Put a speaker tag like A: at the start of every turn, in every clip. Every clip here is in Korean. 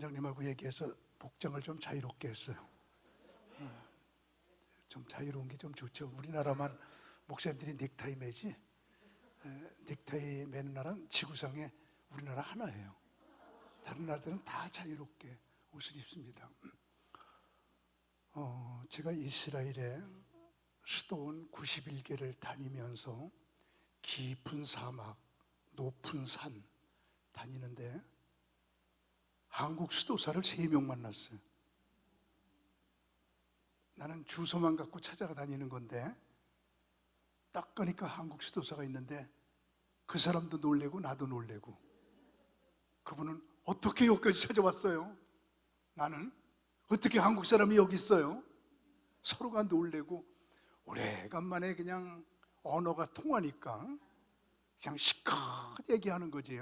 A: 원장님하고 얘기해서 복장을 좀 자유롭게 했어요. 좀 자유로운 게 좀 좋죠. 우리나라만 목사님들이 넥타이 매지, 넥타이 매는 나라는 지구상에 우리나라 하나예요. 다른 나라들은 다 자유롭게 옷을 입습니다. 제가 이스라엘의 수도원 91개를 다니면서 깊은 사막, 높은 산 다니는데 한국 수도사를 3명 만났어요. 나는 주소만 갖고 찾아가 다니는 건데 딱 가니까 한국 수도사가 있는데 그 사람도 놀래고 나도 놀래고, 그분은 어떻게 여기까지 찾아왔어요? 나는 어떻게 한국 사람이 여기 있어요? 서로가 놀래고 오래간만에 그냥 언어가 통하니까 그냥 시컷 얘기하는 거지.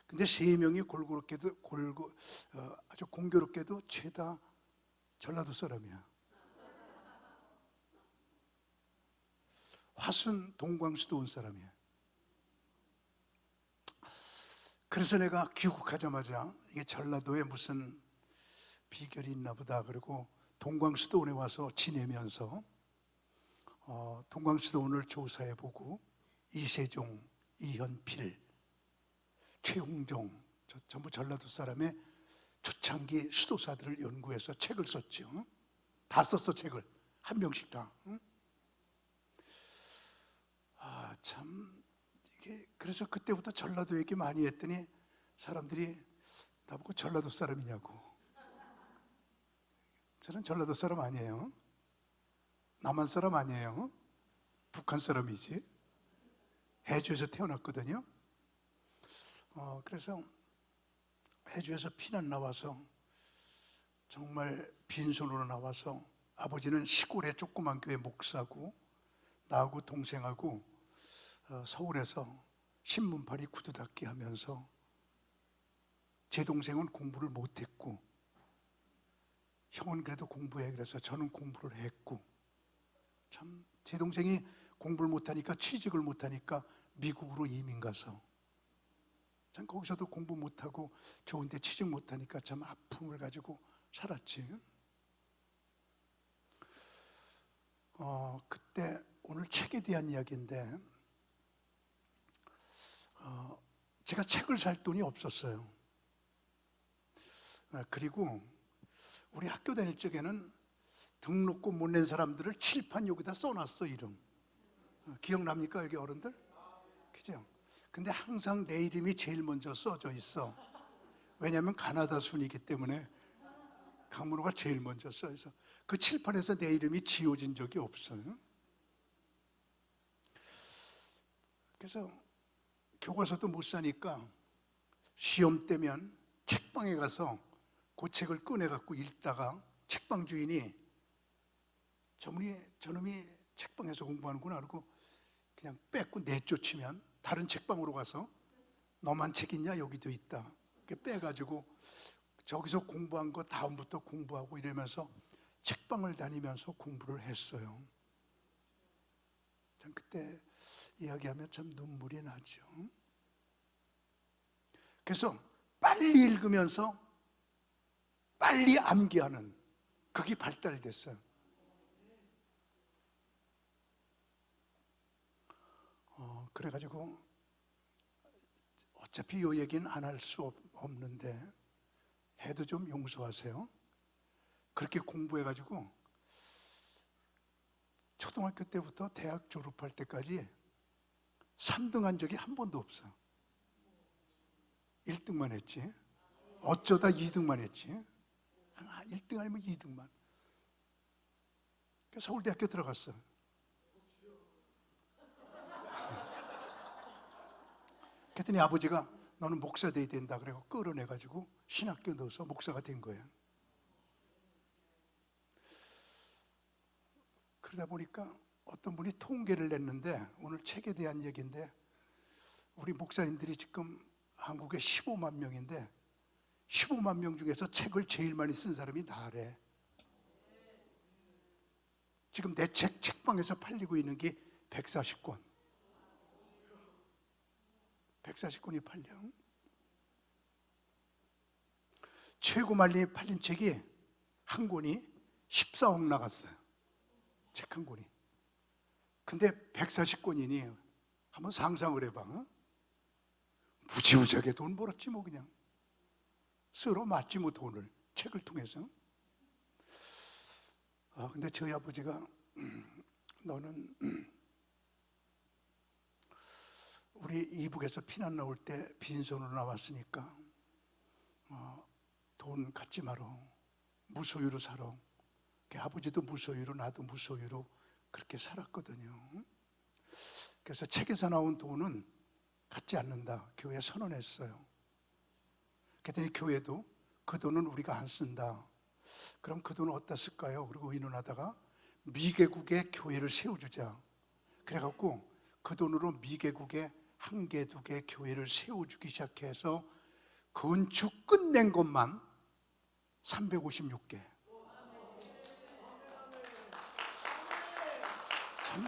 A: 근데 3명이 아주 공교롭게도 죄다 전라도 사람이야. 화순 동광수도 온 사람이야. 그래서 내가 귀국하자마자 이게 전라도에 무슨 비결이 있나 보다, 그리고 동광수도원에 와서 지내면서 동광수도원을 조사해보고 이세종, 이현필, 최웅종, 전부 전라도 사람의 초창기 수도사들을 연구해서 책을 썼죠. 다 썼어, 책을. 한 명씩 다. 참, 그래서 그때부터 전라도 얘기 많이 했더니 사람들이 나보고 전라도 사람이냐고. 저는 전라도 사람 아니에요. 남한 사람 아니에요. 북한 사람이지. 해주에서 태어났거든요. 그래서 해주에서 피난 나와서 정말 빈손으로 나와서, 아버지는 시골의 조그만 교회 목사고 나하고 동생하고 서울에서 신문팔이 구두 닦기 하면서, 제 동생은 공부를 못했고 형은 그래도 공부해 그래서 저는 공부를 했고, 참 제 동생이 공부를 못하니까, 취직을 못하니까 미국으로 이민 가서, 참 거기서도 공부 못하고 좋은데 취직 못하니까 참 아픔을 가지고 살았지. 그때 오늘 책에 대한 이야기인데, 제가 책을 살 돈이 없었어요. 그리고 우리 학교 다닐 적에는 등록금 못 낸 사람들을 칠판 여기다 써놨어, 이름. 기억납니까, 여기 어른들? 그죠? 근데 항상 내 이름이 제일 먼저 써져 있어. 왜냐하면 가나다 순이기 때문에 강문호가 제일 먼저 써 있어. 그 칠판에서 내 이름이 지워진 적이 없어요. 그래서 교과서도 못 사니까 시험 때면 책방에 가서 그 책을 꺼내갖고 읽다가 책방 주인이 저놈이 책방에서 공부하는구나 그러고 그냥 뺏고 내쫓으면 다른 책방으로 가서 너만 책 있냐? 여기도 있다. 빼가지고 저기서 공부한 거 다음부터 공부하고 이러면서 책방을 다니면서 공부를 했어요. 참 그때 이야기하면 참 눈물이 나죠. 그래서 빨리 읽으면서 빨리 암기하는 그게 발달됐어요. 그래가지고 어차피 이 얘기는 안 할 수 없는데 해도 좀 용서하세요. 그렇게 공부해가지고 초등학교 때부터 대학 졸업할 때까지 3등 한 적이 한 번도 없어. 1등만 했지. 어쩌다 2등만 했지. 1등 아니면 2등만. 서울대학교 들어갔어. 그랬더니 아버지가 너는 목사 돼야 된다 그래서 끌어내가지고 신학교 넣어서 목사가 된 거예요. 그러다 보니까 어떤 분이 통계를 냈는데, 오늘 책에 대한 얘기인데, 우리 목사님들이 지금 한국에 15만 명인데 15만 명 중에서 책을 제일 많이 쓴 사람이 나래. 지금 내 책방에서 팔리고 있는 게 140권. 140권이 팔려. 최고 많이 팔린 책이 한 권이 14억 나갔어요. 책 한 권이. 근데 140권이니 한번 상상을 해봐. 무지무지하게 돈 벌었지 뭐. 그냥 쓸어 맞지 뭐, 돈을 책을 통해서. 근데 저희 아버지가 너는 우리 이북에서 피난 나올 때 빈손으로 나왔으니까 돈 갖지 마라, 무소유로 살아. 아버지도 무소유로, 나도 무소유로 그렇게 살았거든요. 그래서 책에서 나온 돈은 갖지 않는다, 교회에 선언했어요. 그랬더니 교회도 그 돈은 우리가 안 쓴다. 그럼 그 돈은 어디다 쓸까요? 그리고 의논하다가 미개국에 교회를 세워주자. 그래갖고 그 돈으로 미개국에 한 개, 두 개 교회를 세워주기 시작해서 건축 끝낸 것만 356개. 참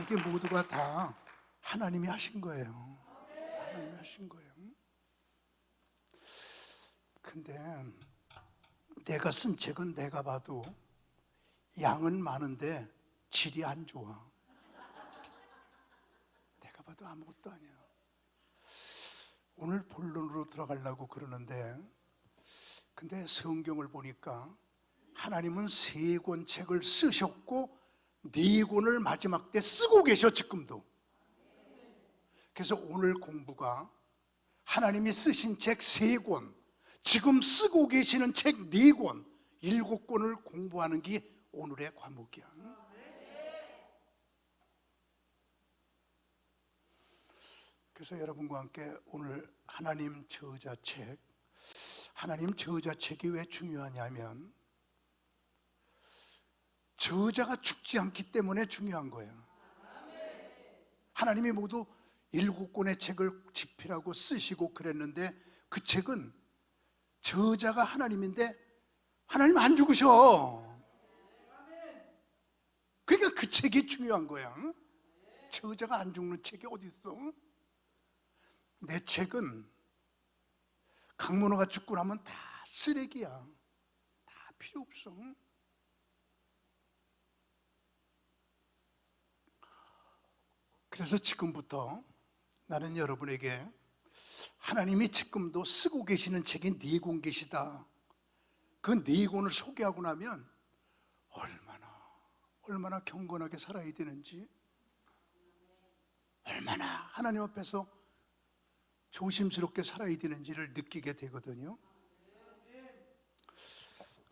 A: 이게 모두가 다 하나님이 하신 거예요. 하나님이 하신 거예요. 근데 내가 쓴 책은 내가 봐도 양은 많은데 질이 안 좋아. 내가 봐도 아무것도 아니야. 오늘 본론으로 들어가려고 그러는데, 근데 성경을 보니까 하나님은 3권 책을 쓰셨고 4권을 마지막 때 쓰고 계셔, 지금도. 그래서 오늘 공부가 하나님이 쓰신 책 3권, 지금 쓰고 계시는 책 4권, 7권을 공부하는 게 오늘의 과목이야. 그래서 여러분과 함께 오늘 하나님 저자책, 하나님 저자책이 왜 중요하냐면 저자가 죽지 않기 때문에 중요한 거예요. 하나님이 모두 7권의 책을 집필하고 쓰시고 그랬는데 그 책은 저자가 하나님인데 하나님 안 죽으셔. 그러니까 그 책이 중요한 거야. 저자가 안 죽는 책이 어디 있어? 내 책은 강문호가 죽고 나면 다 쓰레기야. 다 필요 없어. 그래서 지금부터 나는 여러분에게 하나님이 지금도 쓰고 계시는 책이 4권 계시다. 그 4권을 소개하고 나면 얼마나 경건하게 살아야 되는지, 얼마나 하나님 앞에서 조심스럽게 살아야 되는지를 느끼게 되거든요.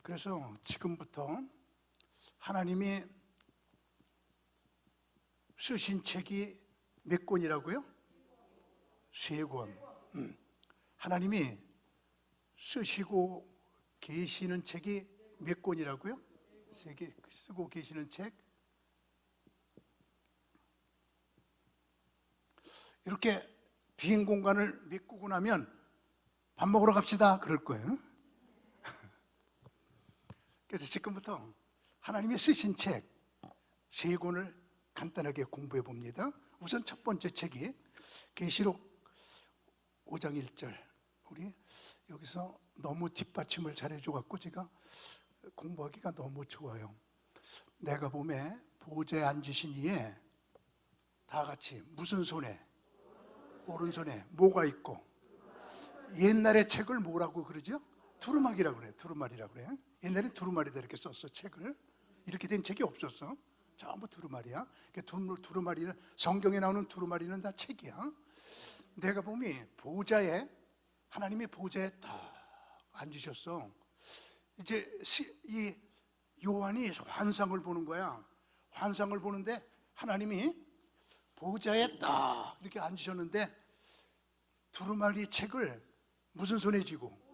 A: 그래서 지금부터 하나님이 쓰신 책이 몇 권이라고요? 3권. 하나님이 쓰시고 계시는 책이 몇 권이라고요? 3개 쓰고 계시는 책. 이렇게 빈 공간을 메꾸고 나면 밥 먹으러 갑시다 그럴 거예요. 그래서 지금부터 하나님이 쓰신 책 3권을 간단하게 공부해 봅니다. 우선 첫 번째 책이 계시록 5장 1절. 우리 여기서 너무 뒷받침을 잘해줘 갖고 제가 공부하기가 너무 좋아요. 내가 봄에 보좌에 앉으신 이에 다 같이 무슨 손에? 오른손에 뭐가 있고? 옛날에 책을 뭐라고 그러죠? 두루마기라고 그래요. 두루마리라고 그래요. 옛날엔 두루마리다 이렇게 썼어, 책을. 이렇게 된 책이 없었어. 전부 두루마리야. 두루마리는, 성경에 나오는 두루마리는 다 책이야. 내가 보면 보좌에, 하나님이 보좌에 딱 앉으셨어. 이제 이 요한이 환상을 보는 거야. 환상을 보는데 하나님이 보좌에 딱 이렇게 앉으셨는데 두루마리 책을 무슨 손에 쥐고?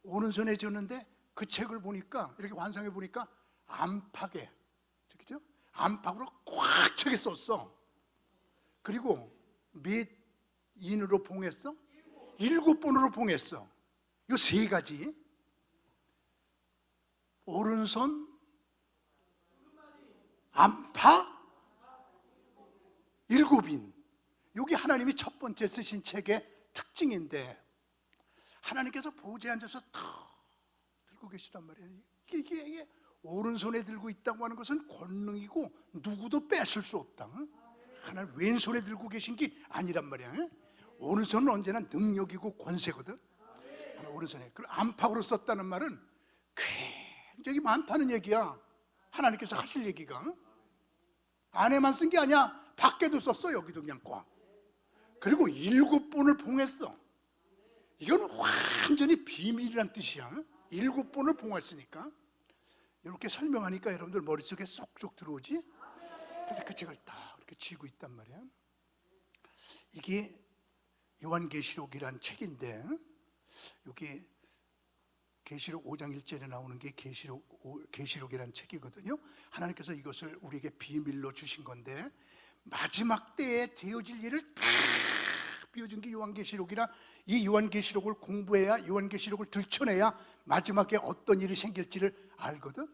A: 오른손에 쥐었는데 그 책을 보니까, 이렇게 환상해 보니까 안팎에, 그죠? 안팎으로 꽉 차게 썼어. 그리고 몇 인으로 봉했어? 7번으로 봉했어. 요 3가지. 오른손, 안팎, 7인. 여기 하나님이 첫 번째 쓰신 책의 특징인데, 하나님께서 보좌에 앉아서 탁 들고 계시단 말이에요. 이게 오른손에 들고 있다고 하는 것은 권능이고 누구도 뺏을 수 없다. 하나님 왼손에 들고 계신 게 아니란 말이야. 오른손은 언제나 능력이고 권세거든. 오른손에. 그리고 안팎으로 썼다는 말은 굉장히 많다는 얘기야. 하나님께서 하실 얘기가. 안에만 쓴 게 아니야. 밖에도 썼어. 여기도 그냥 꽉. 그리고 7번을 봉했어. 이건 완전히 비밀이란 뜻이야. 7번을 봉했으니까. 이렇게 설명하니까 여러분들 머릿속에 쏙쏙 들어오지? 그래서 그 책을 다 이렇게 쥐고 있단 말이야. 이게 요한계시록이란 책인데, 여기 계시록 5장 1절에 나오는 게 계시록이란 책이거든요. 하나님께서 이것을 우리에게 비밀로 주신 건데, 마지막 때에 되어질 일을 다 비워준 게 요한계시록이라, 이 요한계시록을 공부해야, 요한계시록을 들춰내야 마지막에 어떤 일이 생길지를 알거든.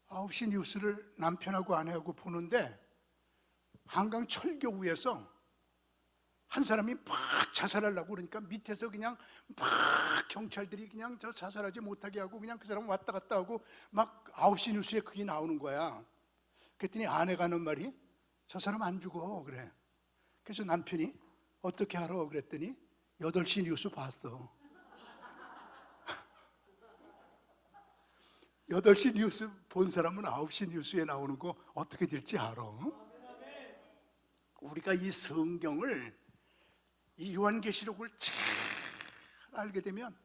A: 9시 뉴스를 남편하고 아내하고 보는데, 한강 철교구에서 한 사람이 막 자살하려고 그러니까 밑에서 그냥 막 경찰들이 그냥 저 자살하지 못하게 하고 그냥 그 사람 왔다 갔다 하고 막 9시 뉴스에 그게 나오는 거야. 그랬더니 아내가 하는 말이, 저 사람 안 죽어 그래. 그래서 남편이 어떻게 알아? 그랬더니 8시 뉴스 봤어. 8시 뉴스 본 사람은 9시 뉴스에 나오는 거 어떻게 될지 알아. 우리가 이 성경을, 이 요한계시록을 잘 알게 되면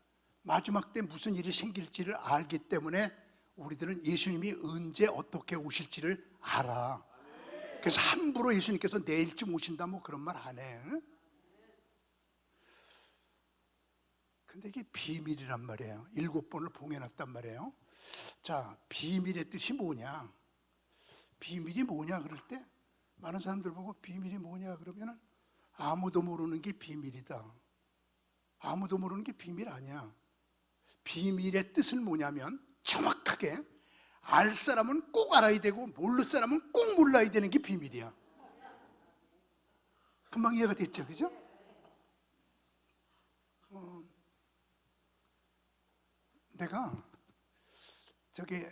A: 마지막 때 무슨 일이 생길지를 알기 때문에 우리들은 예수님이 언제 어떻게 오실지를 알아. 그래서 함부로 예수님께서 내일쯤 오신다 뭐 그런 말 안 해. 근데 이게 비밀이란 말이에요. 7번을 봉해놨단 말이에요. 자, 비밀의 뜻이 뭐냐? 비밀이 뭐냐 그럴 때 많은 사람들 보고 비밀이 뭐냐 그러면은 아무도 모르는 게 비밀이다. 아무도 모르는 게 비밀 아니야. 비밀의 뜻은 뭐냐면 정확하게 알 사람은 꼭 알아야 되고 모를 사람은 꼭 몰라야 되는 게 비밀이야. 금방 이해가 됐죠, 그죠? 내가 저기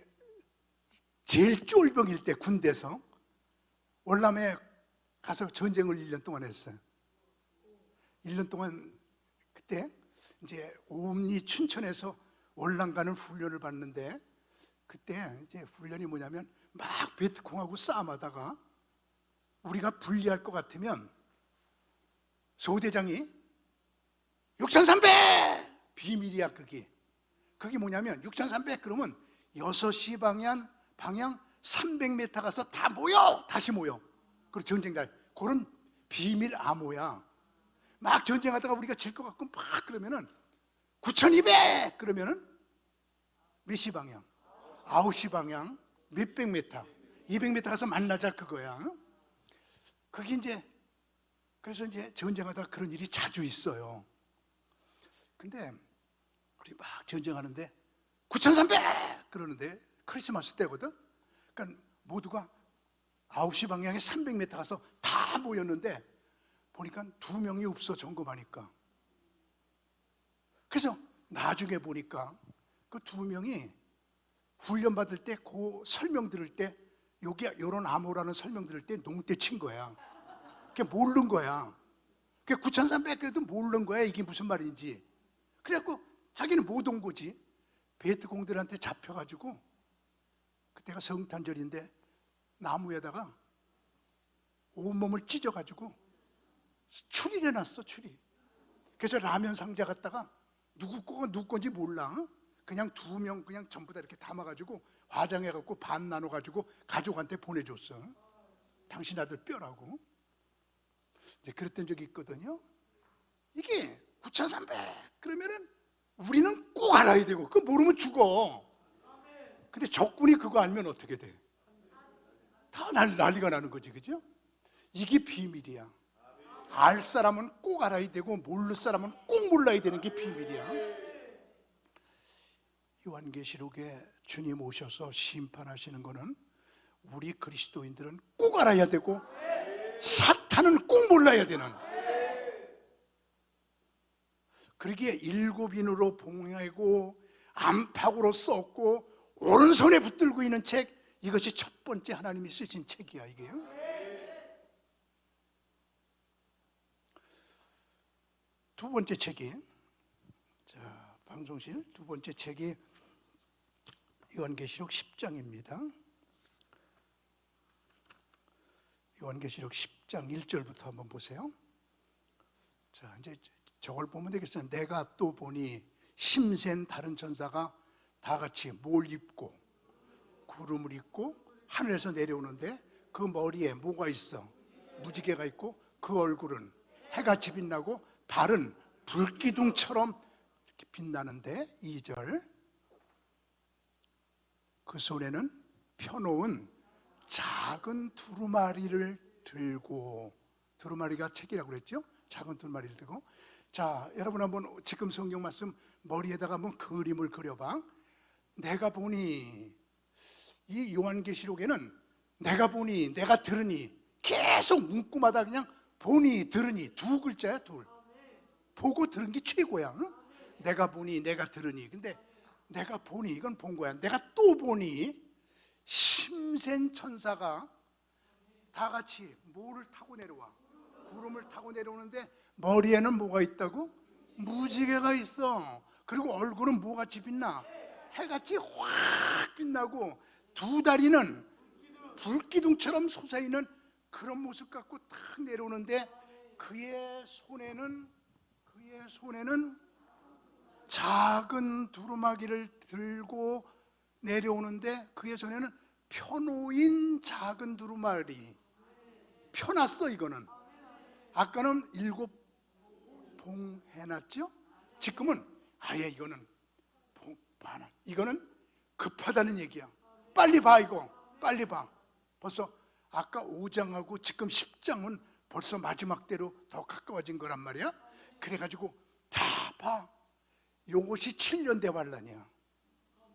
A: 제일 쫄병일 때 군대에서 월남에 가서 전쟁을 1년 동안 했어요. 1년 동안 그때 이제 옴니 춘천에서 월남 가는 훈련을 받는데, 그때 이제 훈련이 뭐냐면 막 베트콩하고 싸움하다가 우리가 불리할 것 같으면 소대장이 육천삼백! 비밀이야 그게. 그게 뭐냐면 육천삼백 그러면 6시 방향 300m 가서 다 모여! 다시 모여. 그리고 전쟁갈 그런 비밀 암호야. 막 전쟁하다가 우리가 질 것 같고 막 그러면은 9200! 그러면은 몇 시 방향? 9시 방향 몇백 미터 200m 가서 만나자 그거야. 그게 이제 그래서 이제 전쟁하다가 그런 일이 자주 있어요. 근데 우리 막 전쟁하는데 9300! 그러는데 크리스마스 때거든. 그러니까 모두가 9시 방향에 300m 가서 다 모였는데 보니까 2명이 없어, 점검하니까. 그래서 나중에 보니까 그 2명이 훈련 받을 때 그 설명 들을 때 여기 이런 암호라는 설명 들을 때 농대 친 거야. 그게 모르는 거야. 그게 9300 그래도 모르는 거야, 이게 무슨 말인지. 그래갖고 자기는 못 온 거지. 베트공들한테 잡혀가지고, 그때가 성탄절인데 나무에다가 온몸을 찢어가지고 추리를 해놨어, 추리. 그래서 라면 상자 갖다가 누구 거가 누구 건지 몰라. 그냥 2명 그냥 전부 다 이렇게 담아가지고 화장해갖고 반 나눠가지고 가족한테 보내줬어. 당신 아들 뼈라고. 이제 그랬던 적이 있거든요. 이게 9300 그러면은 우리는 꼭 알아야 되고, 그거 모르면 죽어. 근데 적군이 그거 알면 어떻게 돼? 다 난리가 나는 거지, 그죠? 이게 비밀이야. 알 사람은 꼭 알아야 되고 모를 사람은 꼭 몰라야 되는 게 비밀이야. 요한계시록에 주님 오셔서 심판하시는 거는 우리 그리스도인들은 꼭 알아야 되고 사탄은 꼭 몰라야 되는, 그러기에 7인으로 봉하고 안팎으로 썼고 오른손에 붙들고 있는 책, 이것이 첫 번째 하나님이 쓰신 책이야 이게. 두 번째 책이, 자, 방송실 두 번째 책이 요한계시록 10장입니다. 요한계시록 10장 1절부터 한번 보세요. 자, 이제 저걸 보면 되겠어요. 내가 또 보니 심센 다른 천사가 다 같이 뭘 입고 구름을 입고 하늘에서 내려오는데 그 머리에 뭐가 있어? 무지개가 있고 그 얼굴은 해같이 빛나고 발은 불기둥처럼 이렇게 빛나는데 2절, 그 손에는 펴놓은 작은 두루마리를 들고, 두루마리가 책이라고 그랬죠? 작은 두루마리를 들고. 자, 여러분 한번 지금 성경 말씀 머리에다가 한번 그림을 그려봐. 내가 보니, 이 요한계시록에는 내가 보니, 내가 들으니 계속 문구마다 그냥 보니, 들으니 두 글자야, 둘. 보고 들은 게 최고야. 응? 내가 보니, 내가 들으니. 근데 내가 보니, 이건 본 거야. 내가 또 보니 심센 천사가 다 같이 뭐를 타고 내려와? 구름을 타고 내려오는데 머리에는 뭐가 있다고? 무지개가 있어. 그리고 얼굴은 뭐같이 빛나? 해같이 확 빛나고 두 다리는 불기둥처럼 솟아있는 그런 모습 갖고 탁 내려오는데 그의 손에는 작은 두루마기를 들고 내려오는데 그의 손에는 펴놓인 작은 두루마리. 펴놨어. 이거는 아까는 7봉 해놨죠. 지금은 아예 이거는 봉 하나. 이거는 급하다는 얘기야. 빨리 봐. 이거 빨리 봐. 벌써 아까 5장하고 지금 10장은 벌써 마지막 때로 더 가까워진 거란 말이야. 그래가지고 다 봐. 요것이 7년 대환란이야.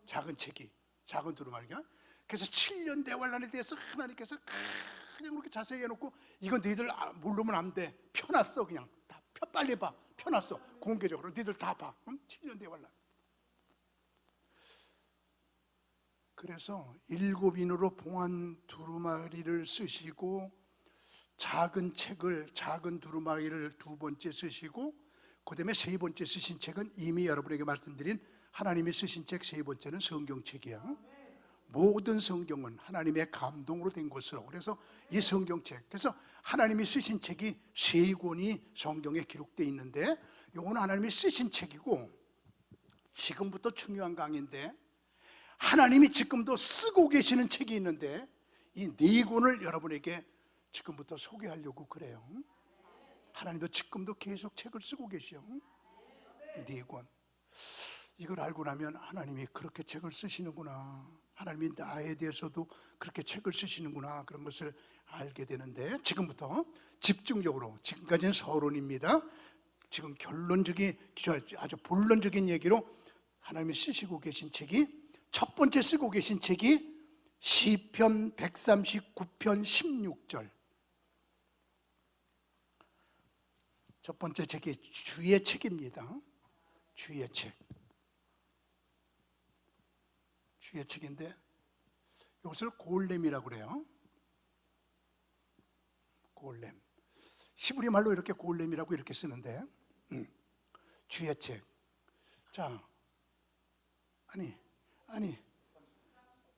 A: 작은 책이, 작은 두루마리가. 그래서 7년 대환란에 대해서 하나님께서 그냥 그렇게 자세히 해놓고 이건 너희들 모르면 안 돼. 펴놨어. 그냥 다 빨리 봐. 펴놨어. 공개적으로 너희들 다 봐. 7년 대환란. 그래서 7인으로 봉한 두루마리를 쓰시고 작은 책을, 작은 두루마리를 두 번째 쓰시고 그 다음에 세 번째 쓰신 책은 이미 여러분에게 말씀드린 하나님이 쓰신 책 세 번째는 성경책이야. 모든 성경은 하나님의 감동으로 된 것으로. 그래서 이 성경책, 그래서 하나님이 쓰신 책이 세 권이 성경에 기록되어 있는데 이건 하나님이 쓰신 책이고 지금부터 중요한 강의인데 하나님이 지금도 쓰고 계시는 책이 있는데 이 네 권을 여러분에게 지금부터 소개하려고 그래요. 하나님도 지금도 계속 책을 쓰고 계셔. 네 권. 이걸 알고 나면 하나님이 그렇게 책을 쓰시는구나, 하나님이 나에 대해서도 그렇게 책을 쓰시는구나, 그런 것을 알게 되는데 지금부터 집중적으로, 지금까지는 서론입니다. 지금 결론적인, 아주 본론적인 얘기로 하나님이 쓰시고 계신 책이, 첫 번째 쓰고 계신 책이 시편 139편 16절. 첫 번째 책이 주의 책입니다. 주의 책. 주의 책인데 이것을 골렘이라고 그래요. 골렘. 히브리 말로 이렇게 골렘이라고 이렇게 쓰는데 주의 책. 자, 아니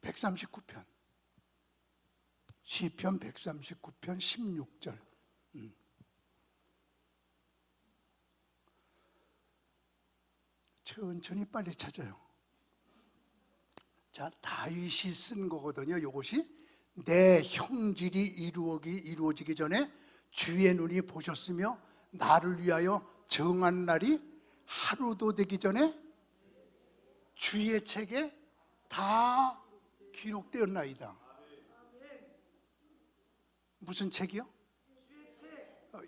A: 139편. 시편 139편 16절. 천천히 빨리 찾아요. 자, 다윗이 쓴 거거든요. 이것이 내 형질이 이루어지기 전에 주의 눈이 보셨으며 나를 위하여 정한 날이 하루도 되기 전에 주의 책에 다 기록되었나이다. 무슨 책이요?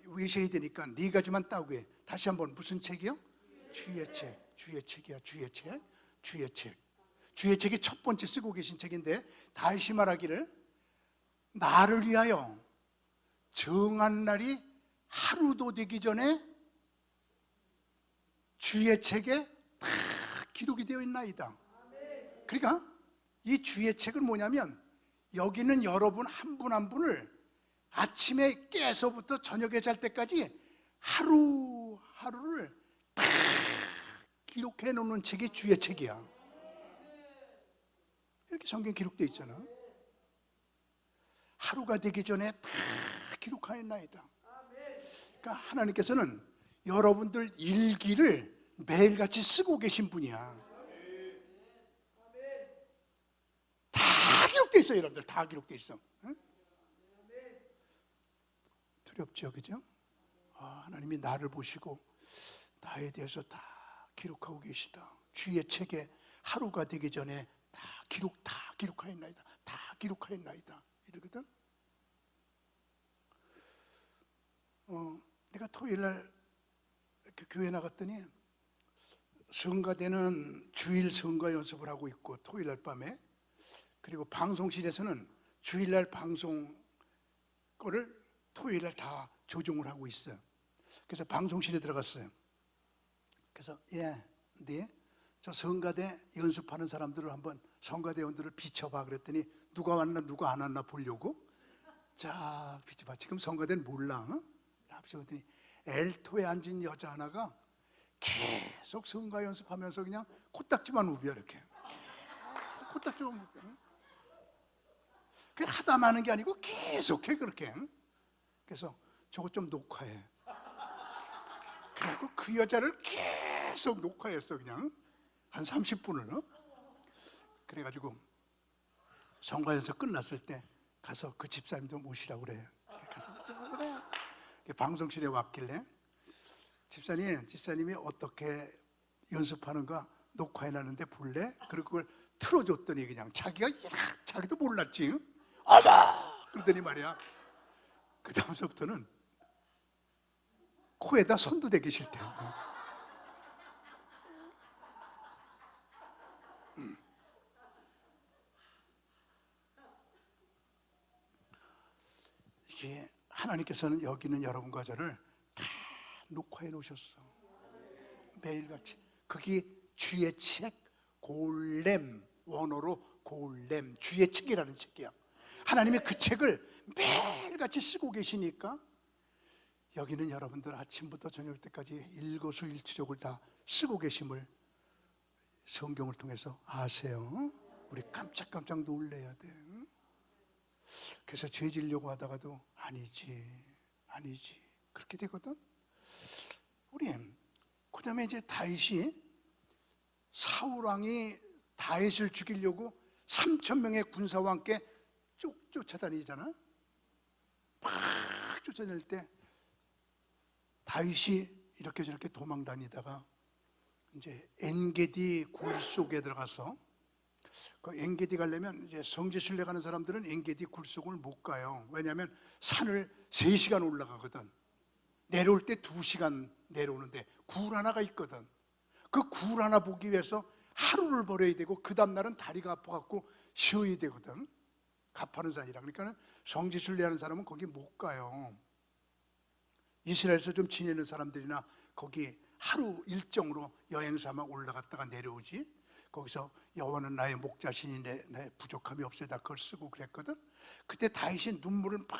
A: 외셔야 되니까 네 가지만 따고 해. 다시 한번, 무슨 책이요? 주의 책. 주의 책이야. 주의 책. 주의 책. 주의 책이 첫 번째 쓰고 계신 책인데 다윗이 말하기를 나를 위하여 정한 날이 하루도 되기 전에 주의 책에 다 기록이 되어 있나이다. 그러니까 이 주의 책은 뭐냐면 여기는 여러분 한 분 한 분을 아침에 깨서부터 저녁에 잘 때까지 하루하루를 다 기록해 놓는 책이 주의 책이야. 이렇게 성경 기록되어 있잖아. 하루가 되기 전에 다 기록하였나이다. 그러니까 하나님께서는 여러분들 일기를 매일같이 쓰고 계신 분이야. 다 기록되어 있어요. 여러분들 다 기록되어 있어. 응? 두렵죠, 그죠? 하나님이 나를 보시고 나에 대해서 다 기록하고 계시다. 주의 책에 하루가 되기 전에 다 기록하였나이다. 다 기록하였나이다. 이러거든. 내가 토요일날 교회 나갔더니 성가대는 주일 성가 연습을 하고 있고 토요일날 밤에, 그리고 방송실에서는 주일날 방송 거를 토요일날 다 조종을 하고 있어요. 그래서 방송실에 들어갔어요. 그래서 네, 저 성가대 연습하는 사람들을 한번 성가대원들을 비춰봐 그랬더니 누가 왔나 누가 안 왔나 보려고 자 비춰봐. 지금 성가대는 몰라. 비춰봤더니 엘토에 앉은 여자 하나가 계속 성가 연습하면서 그냥 코딱지만 우벼 이렇게. 코딱지만 우벼. 그 하다 마는 게 아니고 계속해 그렇게. 그래서 저거 좀 녹화해. 그래갖고 그 여자를 계속 녹화했어. 그냥 한 30분을. 그래가지고 성가 연습 끝났을 때 가서 그 집사님 좀 모시라고 그래. 가서 그래. 방송실에 왔길래 집사님이 어떻게 연습하는가 녹화해놨는데 볼래? 그리고 그걸 틀어줬더니 그냥 자기도 몰랐지. 어머! 그러더니 말이야. 그 다음서부터는 코에다 손도 대기 싫대. 이게 하나님께서는 여기 있는 여러분과 저를 다 녹화해 놓으셨어. 매일같이. 그게 주의 책 골렘, 원어로 골렘, 주의 책이라는 책이야. 하나님이 그 책을 매일같이 쓰고 계시니까 여기는 여러분들 아침부터 저녁 때까지 일거수일투족을 다 쓰고 계심을 성경을 통해서 아세요. 우리 깜짝깜짝 놀래야 돼. 그래서 죄 지려고 하다가도 아니지 그렇게 되거든. 우리 그 다음에 이제 다윗이, 사울왕이 다윗을 죽이려고 3,000명의 군사와 함께 쭉 쫓아다니잖아. 막 쫓아다닐 때 다윗이 이렇게 저렇게 도망 다니다가 이제 엔게디 굴 속에 들어가서, 그 엔게디 가려면 이제 성지순례 가는 사람들은 엔게디 굴 속을 못 가요. 왜냐하면 산을 3시간 올라가거든. 내려올 때 2시간 내려오는데 굴 하나가 있거든. 그 굴 하나 보기 위해서 하루를 벌어야 되고 그 다음날은 다리가 아파갖고 쉬어야 되거든. 가파른 산이라. 그러니까 성지순례 하는 사람은 거기 못 가요. 이스라엘에서 좀 지내는 사람들이나 거기 하루 일정으로 여행 삼아 올라갔다가 내려오지. 거기서 여호와는 나의 목자시니 내 부족함이 없어다 그걸 쓰고 그랬거든. 그때 다윗이 눈물을 막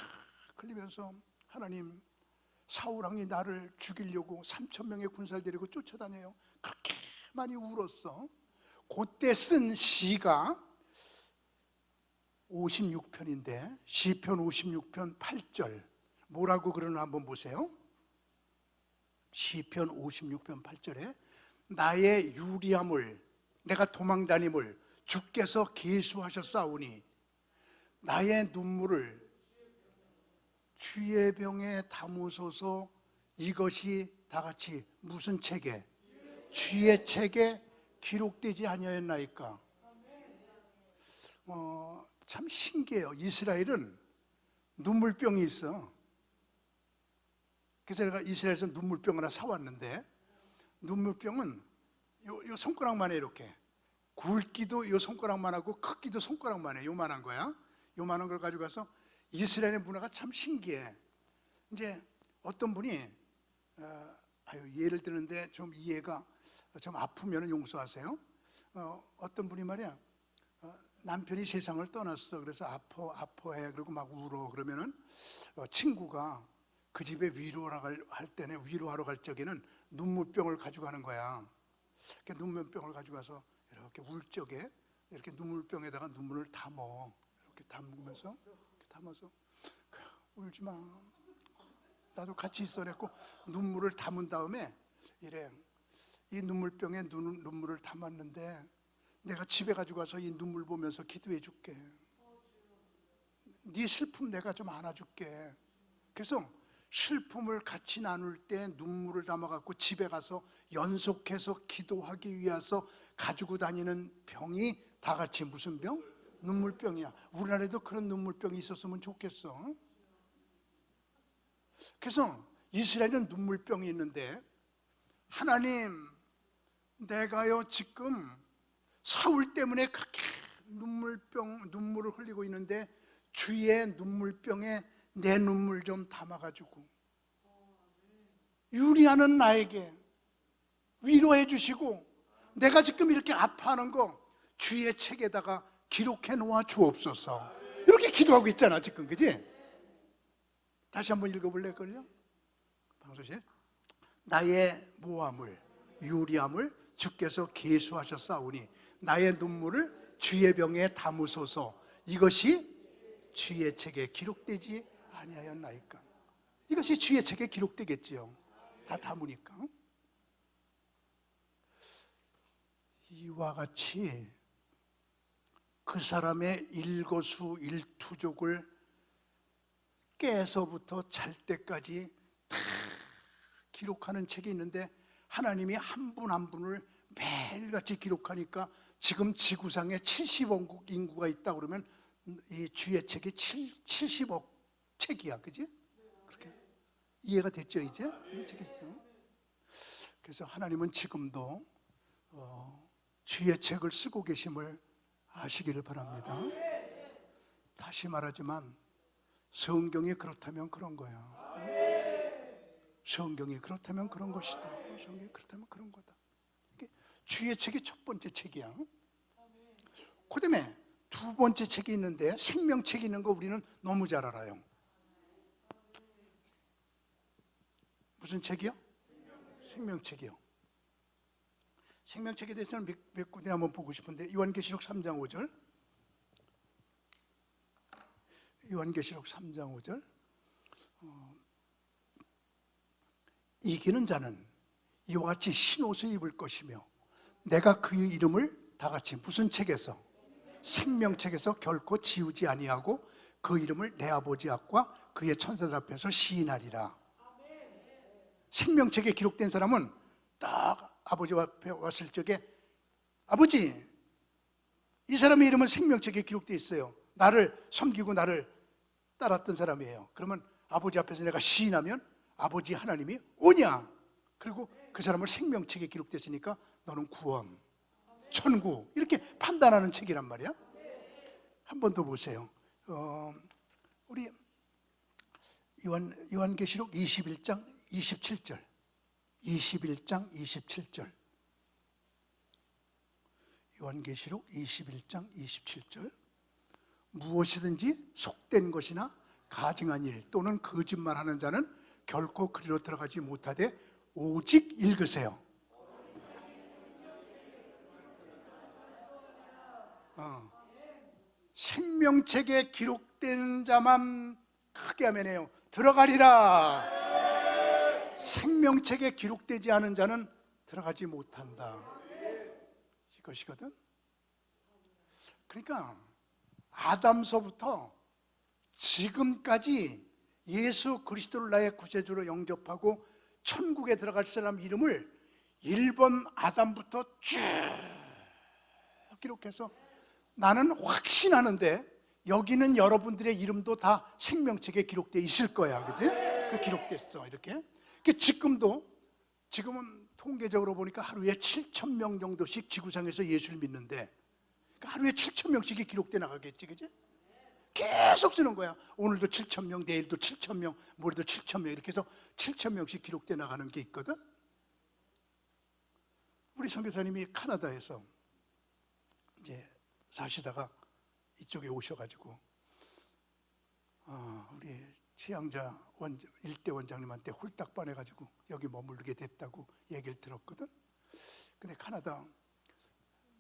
A: 흘리면서 하나님, 사울왕이 나를 죽이려고 3,000명의 군사를 데리고 쫓아다녀요. 그렇게 많이 울었어. 그때 쓴 시가 56편인데 시편 56편 8절 뭐라고 그러나 한번 보세요. 시편 56편 8절에 나의 유리함을, 내가 도망다님을 주께서 계수하셨사오니 나의 눈물을 주의 병에 담으소서. 이것이 다 같이 무슨 책에? 주의 책에 기록되지 아니하였나이까. 참 신기해요. 이스라엘은 눈물병이 있어. 그래서 내가 이스라엘에서 눈물병 하나 사왔는데, 눈물병은 요 손가락만 해. 이렇게 굵기도 요 손가락만 하고 크기도 손가락만 해. 요만한 거야. 요만한 걸 가지고 가서, 이스라엘의 문화가 참 신기해. 이제 어떤 분이 예를 드는데 좀 이해가 좀 아프면 용서하세요. 어떤 분이 말이야, 남편이 세상을 떠났어. 그래서 아파해. 그리고 막 울어. 그러면은 친구가 그 집에 위로하러 갈 적에는 눈물병을 가져가는 거야. 이렇게 눈물병을 가져가서 이렇게 울 적에 이렇게 눈물병에다가 눈물을 담어. 이렇게 담으면서 이렇게 담아서 울지 마. 나도 같이 있어. 그랬고 눈물을 담은 다음에 이래. 이 눈물병에 눈물을 담았는데 내가 집에 가지고 가서 이 눈물 보면서 기도해 줄게. 네 슬픔 내가 좀 안아줄게. 그래서 슬픔을 같이 나눌 때 눈물을 담아갖고 집에 가서 연속해서 기도하기 위해서 가지고 다니는 병이 다 같이 무슨 병? 눈물병이야. 우리나라에도 그런 눈물병이 있었으면 좋겠어. 그래서 이스라엘은 눈물병이 있는데, 하나님, 내가요 지금 사울 때문에 그렇게 눈물을 흘리고 있는데 주의 눈물병에 내 눈물 좀 담아가지고 유리하는 나에게 위로해 주시고, 내가 지금 이렇게 아파하는 거 주의 책에다가 기록해 놓아 주옵소서. 이렇게 기도하고 있잖아 지금, 그지? 다시 한번 읽어볼래 걸요? 방소실. 나의 모함을 유리함을 주께서 계수하셨사오니 나의 눈물을 주의 병에 담으소서. 이것이 주의 책에 기록되지 아니하였나이까. 이것이 주의 책에 기록되겠지요. 다 담으니까. 이와 같이 그 사람의 일거수일투족을 깨서부터 잘 때까지 다 기록하는 책이 있는데, 하나님이 한 분 한 분을 매일같이 기록하니까 지금 지구상에 70억 인구가 있다 그러면 이 주의 책이 70억 책이야, 그지? 그렇게 이해가 됐죠 이제? 그래서 하나님은 지금도 주의 책을 쓰고 계심을 아시기를 바랍니다. 다시 말하지만 성경이 그렇다면 그런 거야. 성경이 그렇다면 그런 것이다. 성경이 그렇다면 그런 거다. 주의 책이 첫 번째 책이야. 그 다음에 두 번째 책이 있는데, 생명책이 있는 거 우리는 너무 잘 알아요. 무슨 책이요? 생명책이요. 생명책에 대해서는 몇 군데 한번 보고 싶은데, 요한계시록 3장 5절. 요한계시록 3장 5절. 이기는 자는 이와 같이 흰 옷을 입을 것이며 내가 그의 이름을 다 같이 무슨 책에서? 생명책에서 결코 지우지 아니하고 그 이름을 내 아버지 앞과 그의 천사들 앞에서 시인하리라. 생명책에 기록된 사람은 딱 아버지 앞에 왔을 적에, 아버지, 이 사람의 이름은 생명책에 기록되어 있어요. 나를 섬기고 나를 따랐던 사람이에요. 그러면 아버지 앞에서 내가 시인하면 아버지 하나님이 오냐? 그리고 그 사람을 생명책에 기록됐으니까 너는 구원, 천국, 이렇게 판단하는 책이란 말이야. 한 번 더 보세요. 우리 요한계시록 21장 27절. 21장 27절. 요한계시록 21장 27절. 무엇이든지 속된 것이나 가증한 일 또는 거짓말하는 자는 결코 그리로 들어가지 못하되 오직 읽으세요. 생명책에 기록된 자만 크게 하면해요 들어가리라. 생명책에 기록되지 않은 자는 들어가지 못한다. 이것이거든. 그러니까 아담서부터 지금까지 예수 그리스도를 나의 구세주로 영접하고 천국에 들어갈 사람 이름을 1번 아담부터 쭉 기록해서, 나는 확신하는데 여기는 여러분들의 이름도 다 생명책에 기록되어 있을 거야, 그지? 그 기록됐어 이렇게. 지금은 통계적으로 보니까 하루에 7,000명 정도씩 지구상에서 예수를 믿는데, 하루에 7,000명씩이 기록돼 나가겠지, 그지? 계속 쓰는 거야. 오늘도 7,000명, 내일도 7,000명, 모레도 7,000명, 이렇게 해서 7,000명씩 기록돼 나가는 게 있거든. 선교사님이 카나다에서 이제 사시다가 이쪽에 오셔가지고 우리 최양자 일대 원장님한테 홀딱 반해가지고 여기 머무르게 됐다고 얘기를 들었거든. 근데 카나다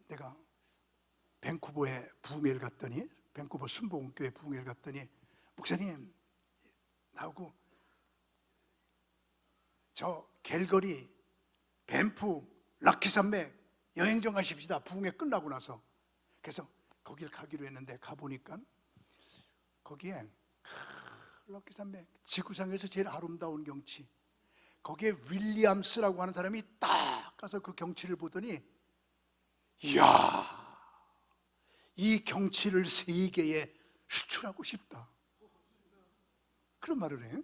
A: 내가 밴쿠버에 부흥회를 갔더니, 밴쿠버 순복음교회 부흥회를 갔더니, 목사님 나오고 저 갤거리, 밴프, 락키산맥 여행 좀 가십시다. 부흥회 끝나고 나서. 그래서 거길 가기로 했는데 가보니까 거기에 락키산맥, 지구상에서 제일 아름다운 경치, 거기에 윌리엄스라고 하는 사람이 딱 가서 그 경치를 보더니, 이야, 이 경치를 세계에 수출하고 싶다, 그런 말을 해.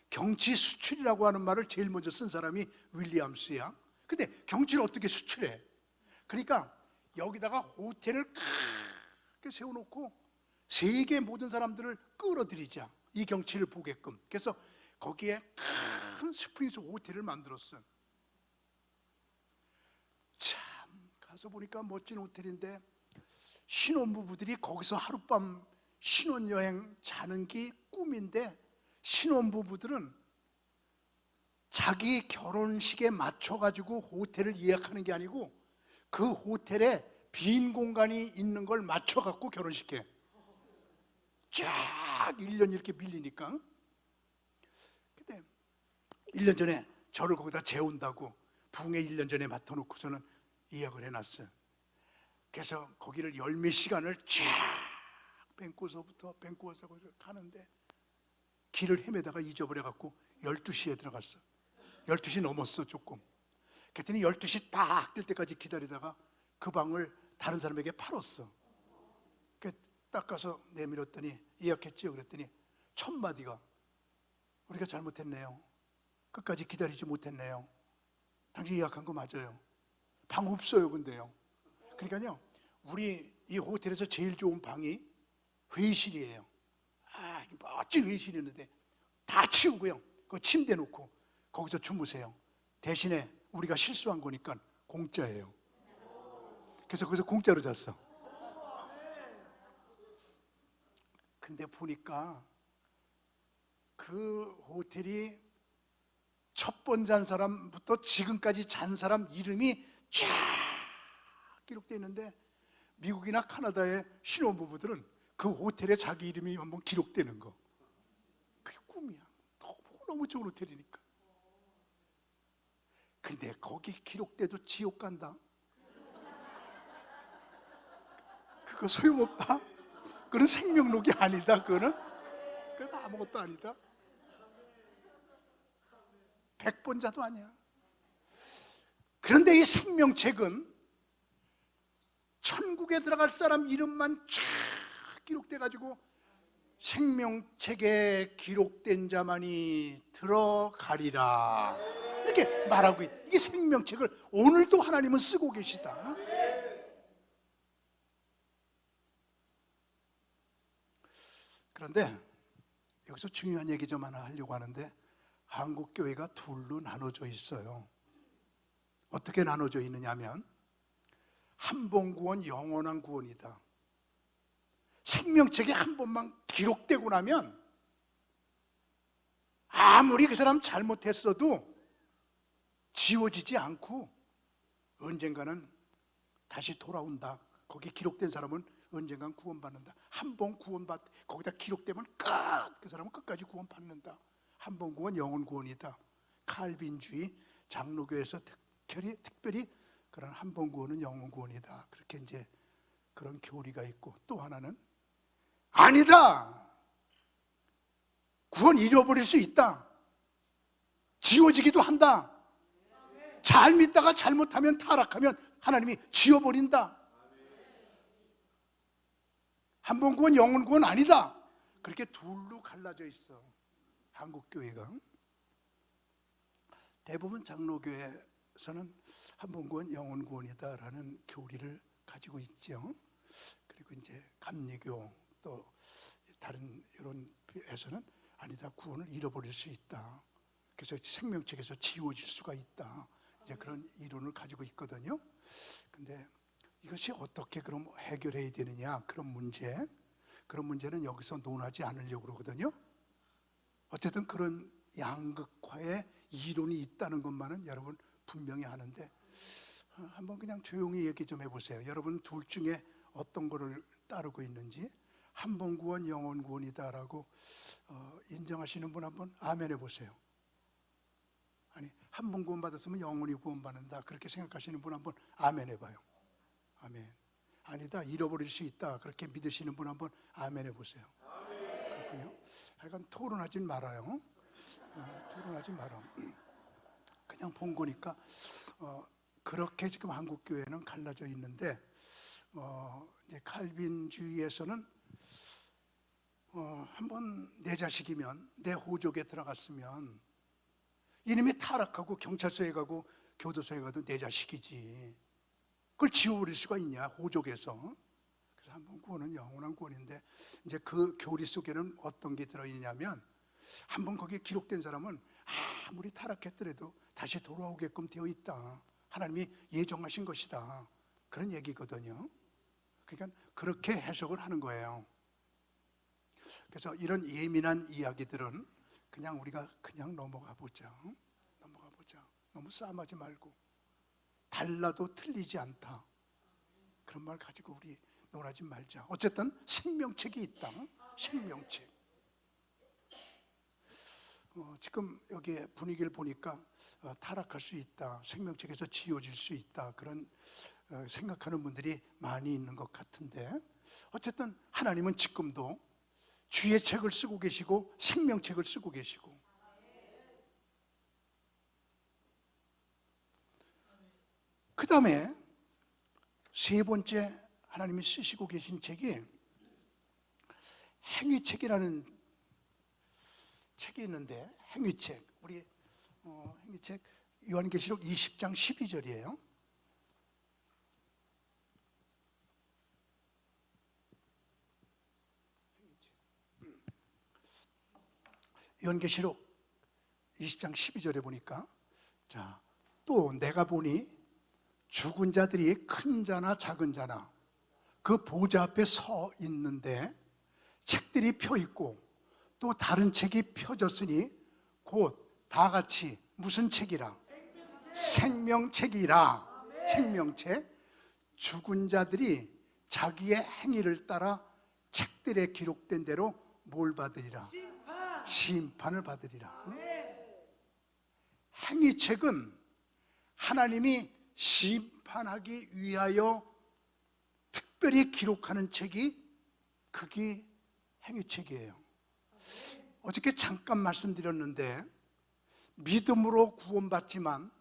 A: 경치 수출이라고 하는 말을 제일 먼저 쓴 사람이 윌리엄스야. 근데 경치를 어떻게 수출해? 그러니까 여기다가 호텔을 크게 세워놓고 세계 모든 사람들을 끌어들이자, 이 경치를 보게끔. 그래서 거기에 큰 스프링스 호텔을 만들었어. 참, 가서 보니까 멋진 호텔인데 신혼부부들이 거기서 하룻밤 신혼여행 자는 게 꿈인데, 신혼부부들은 자기 결혼식에 맞춰가지고 호텔을 예약하는 게 아니고 그 호텔에 빈 공간이 있는 걸 맞춰갖고 결혼식해. 쫙 1년 이렇게 밀리니까. 근데 1년 전에 저를 거기다 재운다고 부흥회 1년 전에 맡아놓고서는 예약을 해놨어요. 그래서 거기를 열 몇 시간을 쫙 밴쿠버서부터 밴쿠버서 가는데 길을 헤매다가 잊어버려갖고 12시에 들어갔어. 12시 넘었어 조금. 그랬더니 12시 딱 뜰 때까지 기다리다가 그 방을 다른 사람에게 팔았어. 딱 가서 내밀었더니, 예약했지요? 그랬더니 첫 마디가, 우리가 잘못했네요. 끝까지 기다리지 못했네요. 당신 예약한 거 맞아요. 방 없어요. 근데요. 그러니까요, 우리 이 호텔에서 제일 좋은 방이 회의실이에요. 멋진 회의실이었는데 다 치우고요, 그 침대 놓고 거기서 주무세요. 대신에 우리가 실수한 거니까 공짜예요. 그래서 거기서 공짜로 잤어. 근데 보니까 그 호텔이 첫 번 잔 사람부터 지금까지 잔 사람 이름이 쫙 기록되어 있는데, 미국이나 카나다의 신혼부부들은 그 호텔에 자기 이름이 한번 기록되는 거, 그게 꿈이야. 너무 좋은 호텔이니까. 근데 거기 기록돼도 지옥 간다. 그거 소용없다. 그건 생명록이 아니다. 그건 아무것도 아니다. 100번자도 아니야. 그런데 이 생명책은 천국에 들어갈 사람 이름만 쫙 기록돼가지고, 생명책에 기록된 자만이 들어가리라, 이렇게 말하고 있다. 이게 생명책을 오늘도 하나님은 쓰고 계시다. 그런데 여기서 중요한 얘기 좀 하나 하려고 하는데, 한국 교회가 둘로 나눠져 있어요. 어떻게 나눠져 있느냐면, 한 번 구원, 영원한 구원이다. 생명책에 한 번만 기록되고 나면 아무리 그 사람 잘못했어도 지워지지 않고 언젠가는 다시 돌아온다. 거기 기록된 사람은 언젠간 구원받는다. 한 번 구원받, 거기다 기록되면 그 사람은 끝까지 구원받는다. 한 번 구원, 영원 구원이다. 칼빈주의 장로교에서 특별히 그런 한 번 구원은 영원 구원이다, 그렇게 이제 그런 교리가 있고, 또 하나는 아니다, 구원 잃어버릴 수 있다, 지워지기도 한다. 잘 믿다가 잘못하면, 타락하면 하나님이 지워버린다. 한 번 구원, 영원 구원 아니다. 그렇게 둘로 갈라져 있어 한국 교회가. 대부분 장로교회에서는 한 번 구원, 영원 구원이다라는 교리를 가지고 있죠. 그리고 이제 감리교, 또 다른 이런 에서는 아니다, 구원을 잃어버릴 수 있다. 그래서 생명책에서 지워질 수가 있다, 이제 그런 이론을 가지고 있거든요. 근데 이것이 어떻게 그럼 해결해야 되느냐, 그런 문제는 여기서 논하지 않으려고 그러거든요. 어쨌든 그런 양극화의 이론이 있다는 것만은 여러분 분명히 아는데, 한번 그냥 조용히 얘기 좀 해보세요. 여러분 둘 중에 어떤 거를 따르고 있는지. 한 번 구원 영원 구원이다라고 인정하시는 분 한번 아멘 해보세요. 아니, 한 번 구원 받았으면 영원히 구원받는다, 그렇게 생각하시는 분 한번 아멘 해봐요. 아멘. 아니다, 잃어버릴 수 있다, 그렇게 믿으시는 분 한번 아멘 해보세요. 그렇군요. 하여간 토론하지 말아요. 토론하지 말아. 그냥 본 거니까. 그렇게 지금 한국 교회는 갈라져 있는데, 이제 칼빈주의에서는 한번 내 자식이면, 내 호족에 들어갔으면, 이놈이 타락하고 경찰서에 가고 교도소에 가도 내 자식이지, 그걸 지워버릴 수가 있냐, 호족에서. 그래서 한번 구원은 영원한 구원인데, 이제 그 교리 속에는 어떤 게 들어있냐면, 한번 거기에 기록된 사람은 아무리 타락했더라도 다시 돌아오게끔 되어 있다, 하나님이 예정하신 것이다, 그런 얘기거든요. 그러니까 그렇게 해석을 하는 거예요. 그래서 이런 예민한 이야기들은 그냥 우리가 그냥 넘어가 보자. 너무 싸움하지 말고, 달라도 틀리지 않다, 그런 말 가지고 우리 논하지 말자. 어쨌든 생명책이 있다. 생명책. 지금 여기 분위기를 보니까 타락할 수 있다, 생명책에서 지워질 수 있다, 그런 생각하는 분들이 많이 있는 것 같은데, 어쨌든 하나님은 지금도 주의 책을 쓰고 계시고 생명책을 쓰고 계시고, 그 다음에 세 번째 하나님이 쓰시고 계신 책이 행위책이라는 책이 있는데, 행위책, 우리 행위책 요한계시록 20장 12절이에요. 요한계시록 20장 12절에 보니까, 자, 또 내가 보니 죽은 자들이 큰 자나 작은 자나 그 보좌 앞에 서 있는데 책들이 펴 있고 또 다른 책이 펴졌으니 곧 다 같이 무슨 책이라? 생명책이라. 생명책. 죽은 자들이 자기의 행위를 따라 책들에 기록된 대로 뭘 받으리라? 심판을 받으리라. 행위책은 하나님이 심판하기 위하여 특별히 기록하는 책이, 그게 행위책이에요. 어저께 잠깐 말씀드렸는데, 믿음으로 구원받지만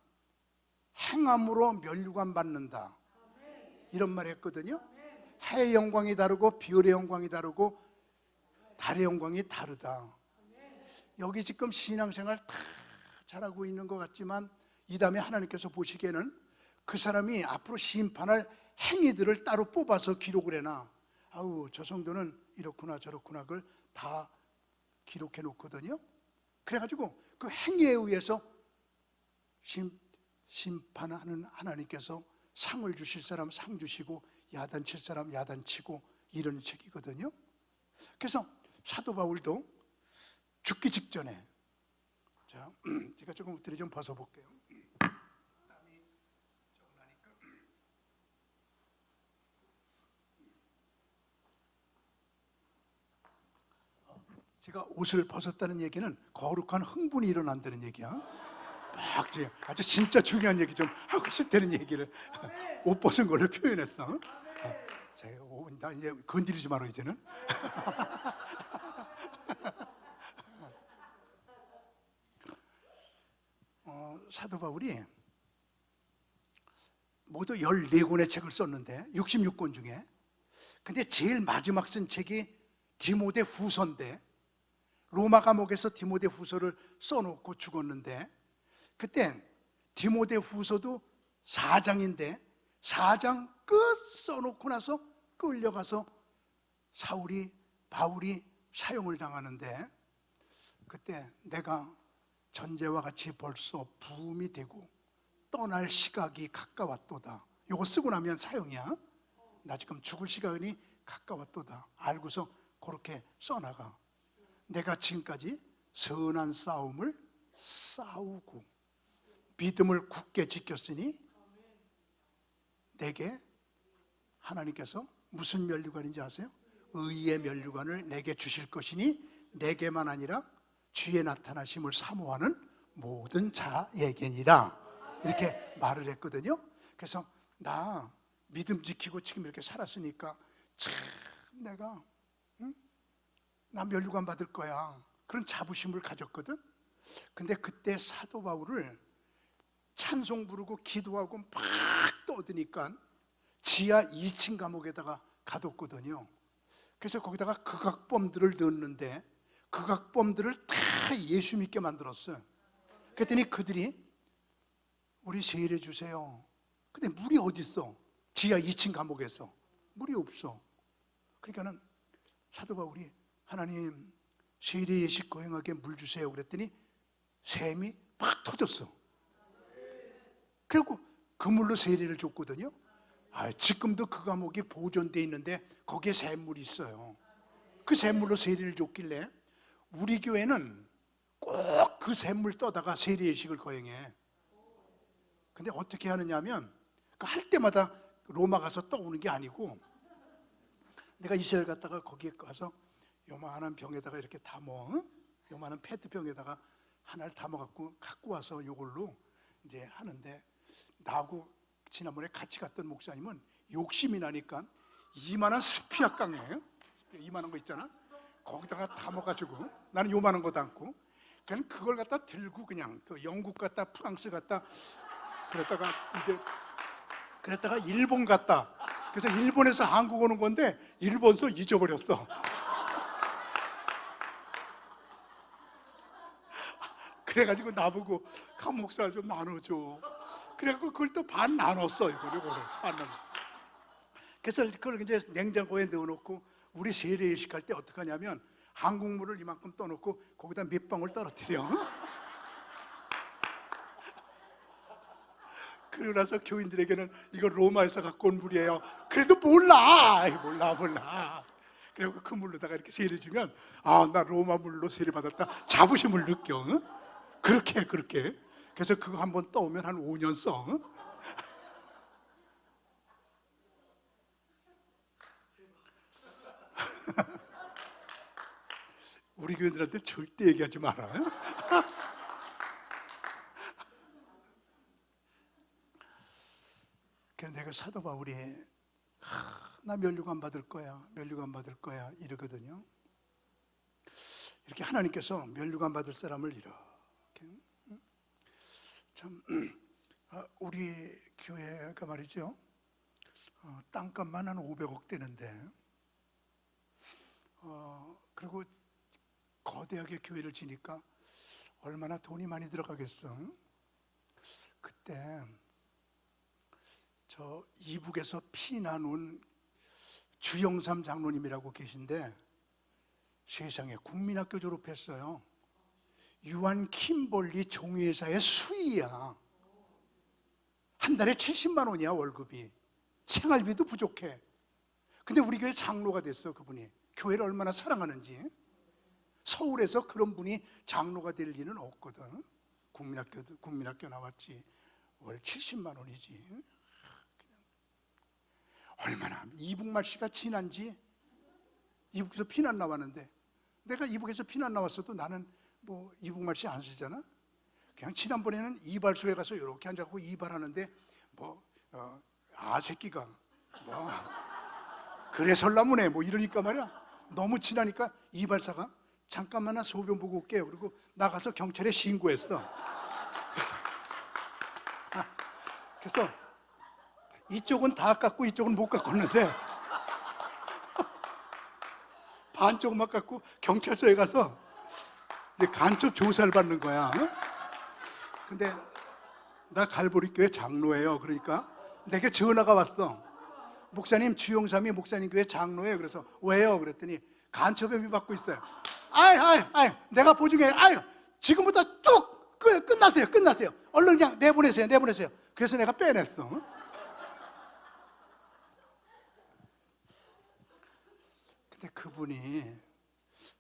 A: 행함으로 멸류관 받는다, 이런 말 했거든요. 해의 영광이 다르고 별의 영광이 다르고 달의 영광이 다르다. 여기 지금 신앙생활 다 잘하고 있는 것 같지만, 이 다음에 하나님께서 보시기에는 그 사람이 앞으로 심판할 행위들을 따로 뽑아서 기록을 해놔. 아우, 저 성도는 이렇구나 저렇구나, 그걸 다 기록해 놓거든요. 그래가지고 그 행위에 의해서 심판하는 하나님께서 상을 주실 사람 상 주시고, 야단칠 사람 야단치고, 이런 책이거든요. 그래서 사도 바울도 죽기 직전에, 자, 제가 조금 엎드려 좀 벗어볼게요. 땀이 조금 나니까. 제가 옷을 벗었다는 얘기는 거룩한 흥분이 일어난다는 얘기야. 막 아주 진짜 중요한 얘기 좀 하고 싶다는 얘기를 옷 벗은 걸로 표현했어. 나 이제 건드리지 마라 이제는. 사도 바울이 모두 14권의 책을 썼는데, 66권 중에, 근데 제일 마지막 쓴 책이 디모데 후서인데, 로마 감옥에서 디모데 후서를 써놓고 죽었는데, 그때 디모데 후서도 4장인데 4장 끝 써놓고 나서 끌려가서 바울이 사형을 당하는데, 그때 내가 전제와 같이 벌써 부음이 되고 떠날 시각이 가까웠도다. 요거 쓰고 나면 사용이야. 나 지금 죽을 시간이 가까웠도다. 알고서 그렇게 써나가. 내가 지금까지 선한 싸움을 싸우고 믿음을 굳게 지켰으니 내게 하나님께서 무슨 면류관인지 아세요? 의의 면류관을 내게 주실 것이니 내게만 아니라 주의 나타나심을 사모하는 모든 자에게니라. 이렇게 말을 했거든요. 그래서 나 믿음 지키고 지금 이렇게 살았으니까 참 내가 나 면류관 받을 거야, 그런 자부심을 가졌거든. 근데 그때 사도 바울을 찬송 부르고 기도하고 막 떠드니까 지하 2층 감옥에다가 가뒀거든요. 그래서 거기다가 극악범들을 넣었는데 극악범들을 다 예수 믿게 만들었어요. 그랬더니 그들이 우리 세일해 주세요. 근데 물이 어디 있어? 지하 2층 감옥에서 물이 없어. 그러니까는 사도 바울이 하나님 세일의 예식 거행하게 물 주세요 그랬더니 샘이 팍 터졌어. 그리고 그 물로 세례를 줬거든요. 지금도 그 감옥이 보존돼 있는데 거기에 샘물이 있어요. 그 샘물로 세례를 줬길래 우리 교회는 꼭 그 샘물 떠다가 세례 예식을 거행해. 근데 어떻게 하느냐면 할 때마다 로마 가서 떠오는 게 아니고 내가 이스라엘 갔다가 거기에 가서 요만한 병에다가 이렇게 담어, 요만한 페트병에다가 하나를 담아갖고 갖고 와서 요걸로 이제 하는데, 나하고 지난번에 같이 갔던 목사님은 욕심이 나니까 이만한 스피아 깡이에요. 이만한 거 있잖아. 거기다가 담아가지고 나는 요만한 거 담고 그냥 그걸 갖다 들고 그냥 그 영국 갔다 프랑스 갔다 그랬다가 일본 갔다. 그래서 일본에서 한국 오는 건데 일본서 잊어버렸어. 그래가지고 나보고 강 목사 좀 나눠줘. 그래갖고 그걸 또 반 나눴어. 이거를 반 나눴어. 그래서 그걸 이제 냉장고에 넣어놓고 우리 세례 예식할 때 어떻게 하냐면 한국물을 이만큼 떠놓고 거기다 몇 방울 떨어뜨려. 그러고 나서 교인들에게는 이거 로마에서 갖고 온 물이에요. 그래도 몰라. 그리고 그 물로다가 이렇게 세례 주면 나 로마 물로 세례 받았다 자부심을 느껴. 그렇게 그래서 그거 한번 떠오면 한 5년 써. 우리 교인들한테 절대 얘기하지 마라. 그래서 내가 사도 바울이 나 면류관 받을 거야 이러거든요. 이렇게 하나님께서 면류관 받을 사람을 이렇게 참 우리 교회가 말이죠, 땅값만 한 500억 되는데 그리고 거대하게 교회를 지니까 얼마나 돈이 많이 들어가겠어. 그때 저 이북에서 피난 온 주영삼 장로님이라고 계신데 세상에 국민학교 졸업했어요. 유한 킴벌리 종회사의 수의야. 한 달에 70만 원이야 월급이. 생활비도 부족해. 근데 우리 교회 장로가 됐어. 그분이 교회를 얼마나 사랑하는지. 서울에서 그런 분이 장로가 될 리는 없거든. 국민학교 나왔지. 월 70만 원이지. 얼마나 이북말 씨가 친한지. 이북에서 피난 나왔는데 내가 이북에서 피난 나왔어도 나는 뭐 이북말 씨 안 쓰잖아. 그냥 지난번에는 이발소에 가서 이렇게 앉아서 이발하는데 새끼가 그래 설라무네 이러니까 말이야. 너무 친하니까 이발사가 잠깐만 나 소변 보고 올게요. 그리고 나가서 경찰에 신고했어. 그래서 이쪽은 다 깎고 이쪽은 못 깎았는데 반쪽만 깎고 경찰서에 가서 이제 간첩 조사를 받는 거야. 근데 나 갈보리교회 장로예요. 그러니까 내게 전화가 왔어. 목사님, 주영삼이 목사님 교회 장로예요. 그래서 왜요? 그랬더니 간첩에 위받고 있어요. 내가 보증해. 지금부터 쭉 끝나세요. 얼른 그냥 내보내세요. 그래서 내가 빼냈어. 근데 그분이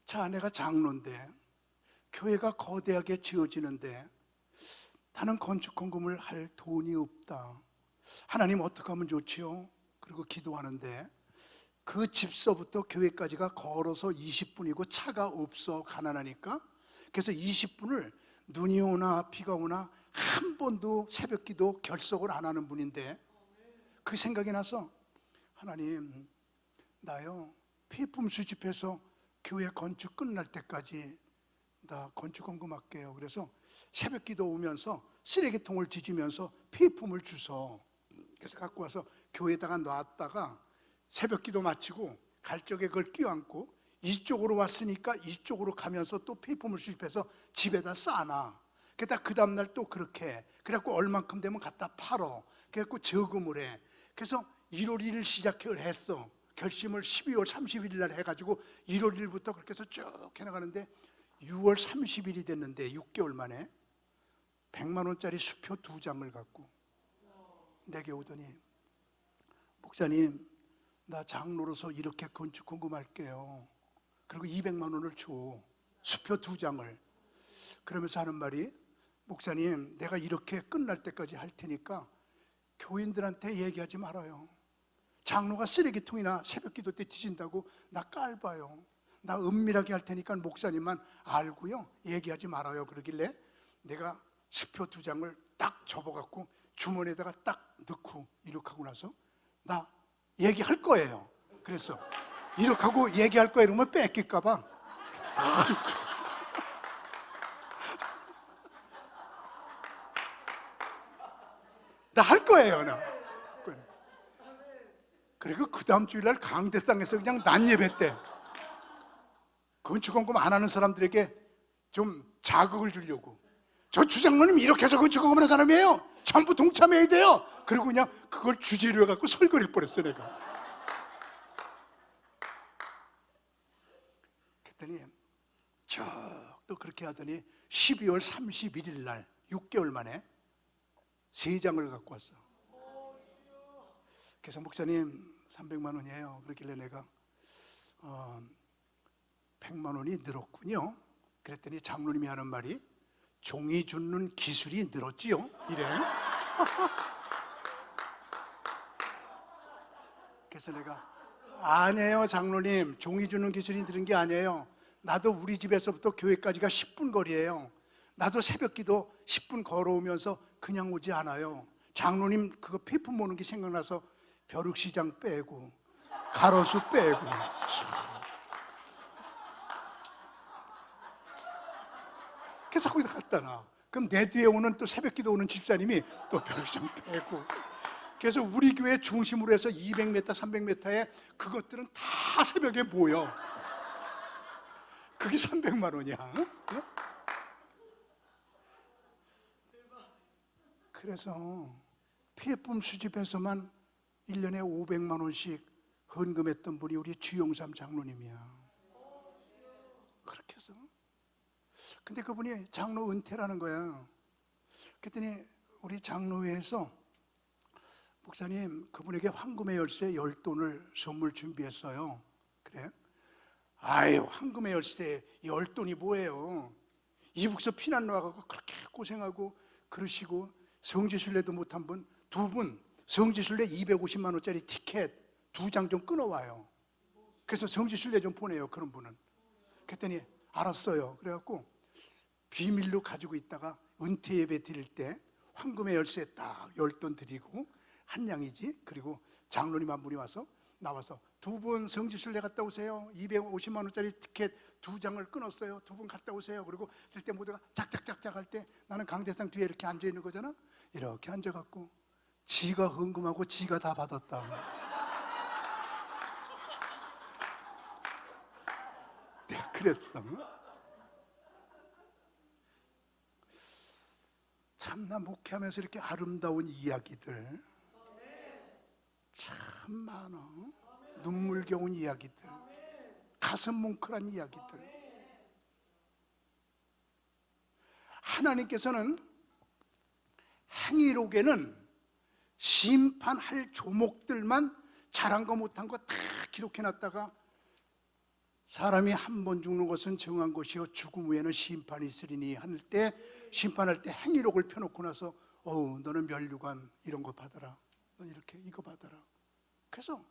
A: 자, 내가 장로인데 교회가 거대하게 지어지는데 나는 건축헌금을 할 돈이 없다. 하나님 어떻게 하면 좋지요? 그리고 기도하는데 그 집서부터 교회까지가 걸어서 20분이고 차가 없어, 가난하니까. 그래서 20분을 눈이 오나 비가 오나 한 번도 새벽기도 결석을 안 하는 분인데 그 생각이 나서 하나님, 나요 피품 수집해서 교회 건축 끝날 때까지 나 건축헌금 할게요. 그래서 새벽기도 오면서 쓰레기통을 뒤지면서 피품을 주서 그래서 갖고 와서 교회에다가 놨다가 새벽기도 마치고 갈 적에 그걸 끼워안고 이쪽으로 왔으니까 이쪽으로 가면서 또 피품을 수집해서 집에다 싸놔. 그러다 그 다음날 또 그렇게 해. 그래갖고 얼만큼 되면 갖다 팔어. 그래갖고 저금을 해. 그래서 1월 1일 시작을 했어. 결심을 12월 31일 날 해가지고 1월 1일부터 그렇게 해서 쭉 해나가는데 6월 30일이 됐는데 6개월 만에 100만 원짜리 수표 2장을 갖고 내게 오더니 목사님, 나 장로로서 이렇게 건축헌금 할게요. 그리고 200만 원을 줘. 수표 2장을. 그러면서 하는 말이 목사님, 내가 이렇게 끝날 때까지 할 테니까 교인들한테 얘기하지 말아요. 장로가 쓰레기통이나 새벽기도 때 뒤진다고 나 깔봐요. 나 은밀하게 할 테니까 목사님만 알고요, 얘기하지 말아요. 그러길래 내가 수표 2장을 딱 접어갖고 주머니에다가 딱 넣고 이렇게 하고 나서 나 얘기할 거예요. 그래서 이렇게 하고 얘기할 거예요. 이러면 뺏길까봐 나 할 거예요. 나. 그리고 그 다음 주일날 강대상에서 그냥 난예배 때 건축헌금 안 하는 사람들에게 좀 자극을 주려고, 저 주장로님 이렇게 해서 건축헌금 하는 사람이에요. 전부 동참해야 돼요. 그리고 그냥 그걸 주제로 해갖고 설거리를 뻔했어 내가. 그랬더니 쭉 또 그렇게 하더니 12월 31일 날 6개월 만에 3장을 갖고 왔어. 그래서 목사님 300만 원이에요. 그러길래 내가 100만 원이 늘었군요. 그랬더니 장로님이 하는 말이 종이 줍는 기술이 늘었지요, 이래. 그래서 내가 아니에요 장로님, 종이 주는 기술이 늘은 게 아니에요. 나도 우리 집에서부터 교회까지가 10분 거리예요. 나도 새벽기도 10분 걸어오면서 그냥 오지 않아요. 장로님 그거 피품 모는 게 생각나서 벼룩시장 빼고 가로수 빼고 그래서 거기다 갖다 놔. 그럼 내 뒤에 오는 또 새벽기도 오는 집사님이 또 벼룩시장 빼고. 그래서 우리 교회 중심으로 해서 200m, 300m에 그것들은 다 새벽에 모여. 그게 300만 원이야. 그래서 피해품 수집해서만 1년에 500만 원씩 헌금했던 분이 우리 주영삼 장로님이야. 그렇게 해서. 근데 그분이 장로 은퇴라는 거야. 그랬더니 우리 장로회에서 목사님, 그분에게 황금의 열쇠 10돈을 선물 준비했어요. 그래? 아유, 황금의 열쇠 10돈이 뭐예요? 이북서 피난 나와가고 그렇게 고생하고 그러시고 성지순례도 못한 분, 2분 성지순례 250만 원짜리 티켓 2장 좀 끊어와요. 그래서 성지순례 좀 보내요, 그런 분은. 그랬더니 알았어요. 그래갖고 비밀로 가지고 있다가 은퇴 예배 드릴 때 황금의 열쇠 딱 10돈 드리고 한 양이지. 그리고 장로님 한 분이 와서 나와서 2분 성지순례 갔다 오세요. 250만 원짜리 티켓 2장을 끊었어요. 2분 갔다 오세요. 그리고 쓸 때 모두가 짝짝짝짝 할 때 나는 강대상 뒤에 이렇게 앉아 있는 거잖아. 이렇게 앉아갖고 지가 헌금하고 지가 다 받았다. 내가 그랬어. 참나 목회하면서 이렇게 아름다운 이야기들 참 많아. 눈물겨운 이야기들, 가슴 뭉클한 이야기들. 하나님께서는 행위록에는 심판할 조목들만 잘한 거 못한 거 다 기록해놨다가 사람이 한 번 죽는 것은 정한 것이요 죽음 후에는 심판이 있으리니 할 때, 심판할 때 행위록을 펴놓고 나서 너는 멸류관 이런 거 받아라, 넌 이렇게 이거 받아라. 그래서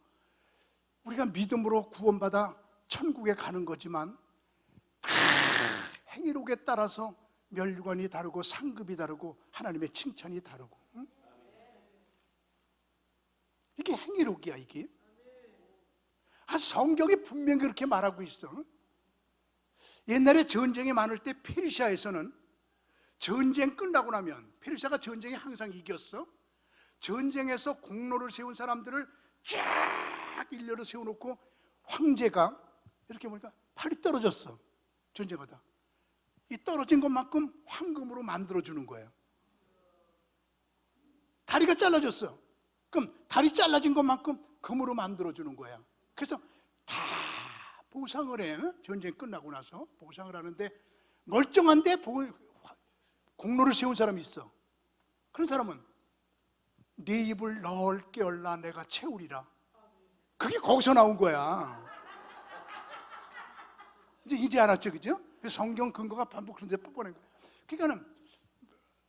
A: 우리가 믿음으로 구원받아 천국에 가는 거지만 행위록에 따라서 멸류관이 다르고 상급이 다르고 하나님의 칭찬이 다르고, 응? 이게 행위록이야. 이게 성경이 분명히 그렇게 말하고 있어. 옛날에 전쟁이 많을 때 페르시아에서는 전쟁 끝나고 나면, 페르시아가 전쟁에 항상 이겼어. 전쟁에서 공로를 세운 사람들을 쫙 일렬로 세워놓고 황제가 이렇게 보니까 팔이 떨어졌어. 전쟁하다. 이 떨어진 것만큼 황금으로 만들어주는 거예요. 다리가 잘라졌어. 그럼 다리 잘라진 것만큼 금으로 만들어주는 거야. 그래서 다 보상을 해. 전쟁 끝나고 나서 보상을 하는데, 멀쩡한데 공로를 세운 사람이 있어. 그런 사람은 네 입을 넓게 열라 내가 채우리라. 그게 거기서 나온 거야. 이제 알았죠, 그죠? 성경 근거가 반복 그런 데 뽑아낸 거야. 그러니까는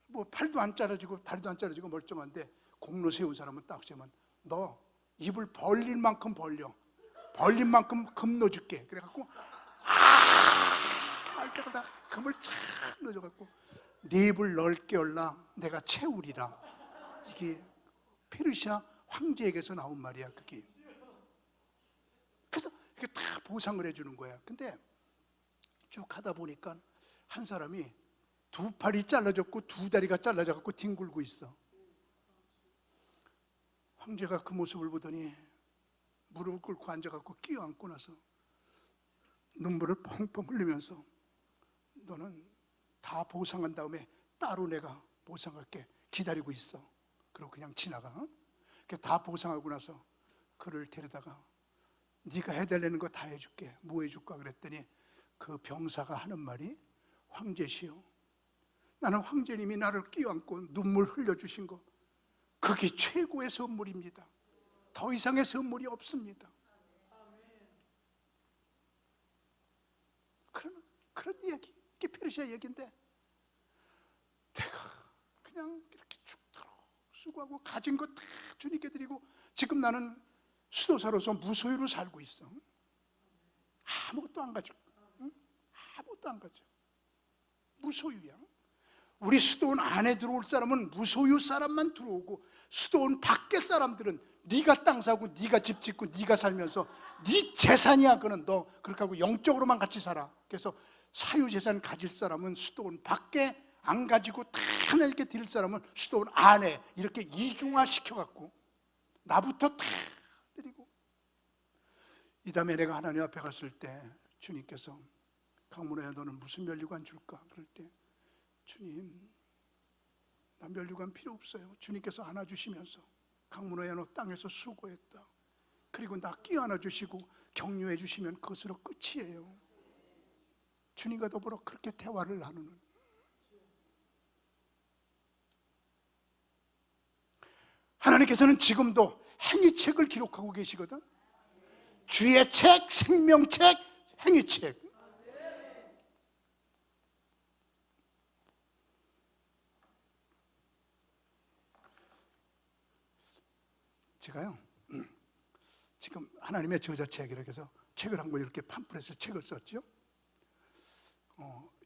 A: 뭐 팔도 안 잘라지고 다리도 안 잘라지고 멀쩡한데 공로 세운 사람은 딱 세면 너 입을 벌릴 만큼 벌려. 벌린 만큼 금 넣어줄게. 그래갖고 할 때마다 금을 착 넣어줘갖고 네 입을 넓게 열라 내가 채우리라. 이게 페르시아 황제에게서 나온 말이야, 그게. 그래서 이렇게 다 보상을 해주는 거야. 근데 쭉 하다 보니까 한 사람이 두 팔이 잘라졌고 두 다리가 잘라져갖고 뒹굴고 있어. 황제가 그 모습을 보더니 무릎을 꿇고 앉아갖고 끼어앉고 나서 눈물을 펑펑 흘리면서 너는 다 보상한 다음에 따로 내가 보상할게, 기다리고 있어. 그리고 그냥 지나가. 다 보상하고 나서 그를 데려다가 네가 해달라는 거 다 해줄게. 뭐 해줄까 그랬더니 그 병사가 하는 말이, 황제시여, 나는 황제님이 나를 끼어안고 눈물 흘려주신 거, 그게 최고의 선물입니다. 더 이상의 선물이 없습니다. 그런 이야기, 이게 페르시아 얘기인데, 내가 그냥 이렇게 죽도록 수고하고 가진 거 다 주님께 드리고 지금 나는 수도사로서 무소유로 살고 있어. 아무것도 안 가져. 응? 아무것도 안 가져. 무소유야. 우리 수도원 안에 들어올 사람은 무소유 사람만 들어오고, 수도원 밖에 사람들은 네가 땅 사고 네가 집 짓고 네가 살면서 네 재산이야. 그는 너 그렇게 하고 영적으로만 같이 살아. 그래서 사유재산 가질 사람은 수도원 밖에 안 가지고 다 하나 이렇게 드릴 사람은 수도원 안에 이렇게 이중화 시켜갖고 나부터 다 드리고. 이 다음에 내가 하나님 앞에 갔을 때 주님께서 강문호야 너는 무슨 멸류관 줄까? 그럴 때 주님 난 멸류관 필요 없어요. 주님께서 안아주시면서 강문호야 너 땅에서 수고했다. 그리고 나 끼어 안아주시고 격려해 주시면 그것으로 끝이에요. 주님과 더불어 그렇게 대화를 나누는. 하나님께서는 지금도 행위책을 기록하고 계시거든. 주의 책, 생명책, 행위책. 제가요 지금 하나님의 저자책이라고 해서 책을 한 권 이렇게 팜플렛을 책을 썼죠.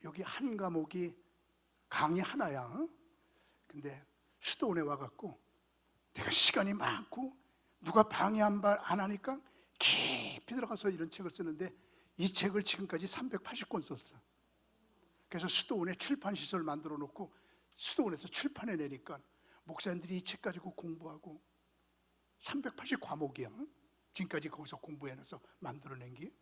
A: 여기 한 과목이 강의 하나야. 근데 수도원에 와갖고 내가 시간이 많고 누가 방해 안 하니까 깊이 들어가서 이런 책을 쓰는데, 이 책을 지금까지 380권 썼어. 그래서 수도원에 출판시설 만들어 놓고 수도원에서 출판해 내니까 목사님들이 이 책 가지고 공부하고 380 과목이야. 지금까지 거기서 공부해내서 만들어낸 게.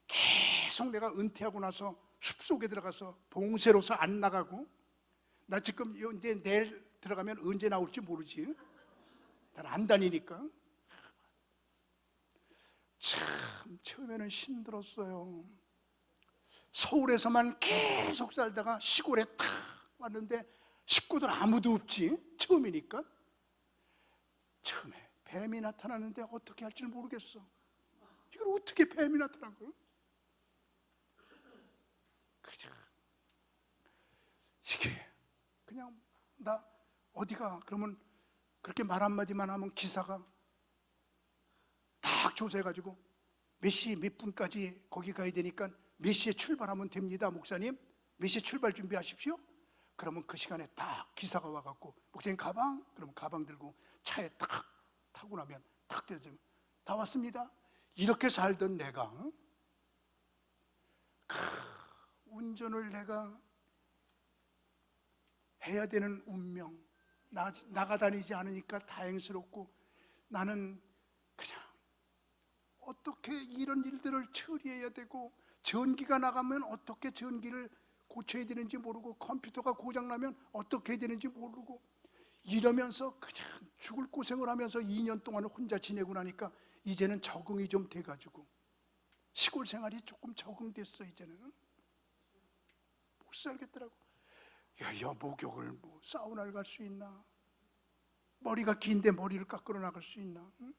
A: 계속 내가 은퇴하고 나서 숲속에 들어가서 봉쇄로서 안 나가고, 나 지금 이제 내일 들어가면 언제 나올지 모르지. 난 안 다니니까. 참 처음에는 힘들었어요. 서울에서만 계속 살다가 시골에 탁 왔는데 식구들 아무도 없지. 처음이니까. 처음에 뱀이 나타나는데 어떻게 할지 모르겠어. 이걸 어떻게 뱀이 나타난 거야? 이게 그냥 나 어디가 그러면 그렇게 말 한마디만 하면 기사가 딱 조사해가지고 몇 시 몇 분까지 거기 가야 되니까 몇 시에 출발하면 됩니다, 목사님. 몇 시에 출발 준비하십시오. 그러면 그 시간에 딱 기사가 와갖고 목사님 가방? 그러면 가방 들고 차에 딱 타고 나면 딱 때려주면 다 왔습니다. 이렇게 살던 내가 운전을 내가 해야 되는 운명, 나가다니지 않으니까 다행스럽고 나는 그냥 어떻게 이런 일들을 처리해야 되고 전기가 나가면 어떻게 전기를 고쳐야 되는지 모르고 컴퓨터가 고장나면 어떻게 해야 되는지 모르고 이러면서 그냥 죽을 고생을 하면서 2년 동안 혼자 지내고 나니까 이제는 적응이 좀 돼가지고 시골 생활이 조금 적응됐어. 이제는 못 살겠더라고. 야, 목욕을 뭐 사우나를 갈 수 있나? 머리가 긴데 머리를 깎으러 나갈 수 있나? 응?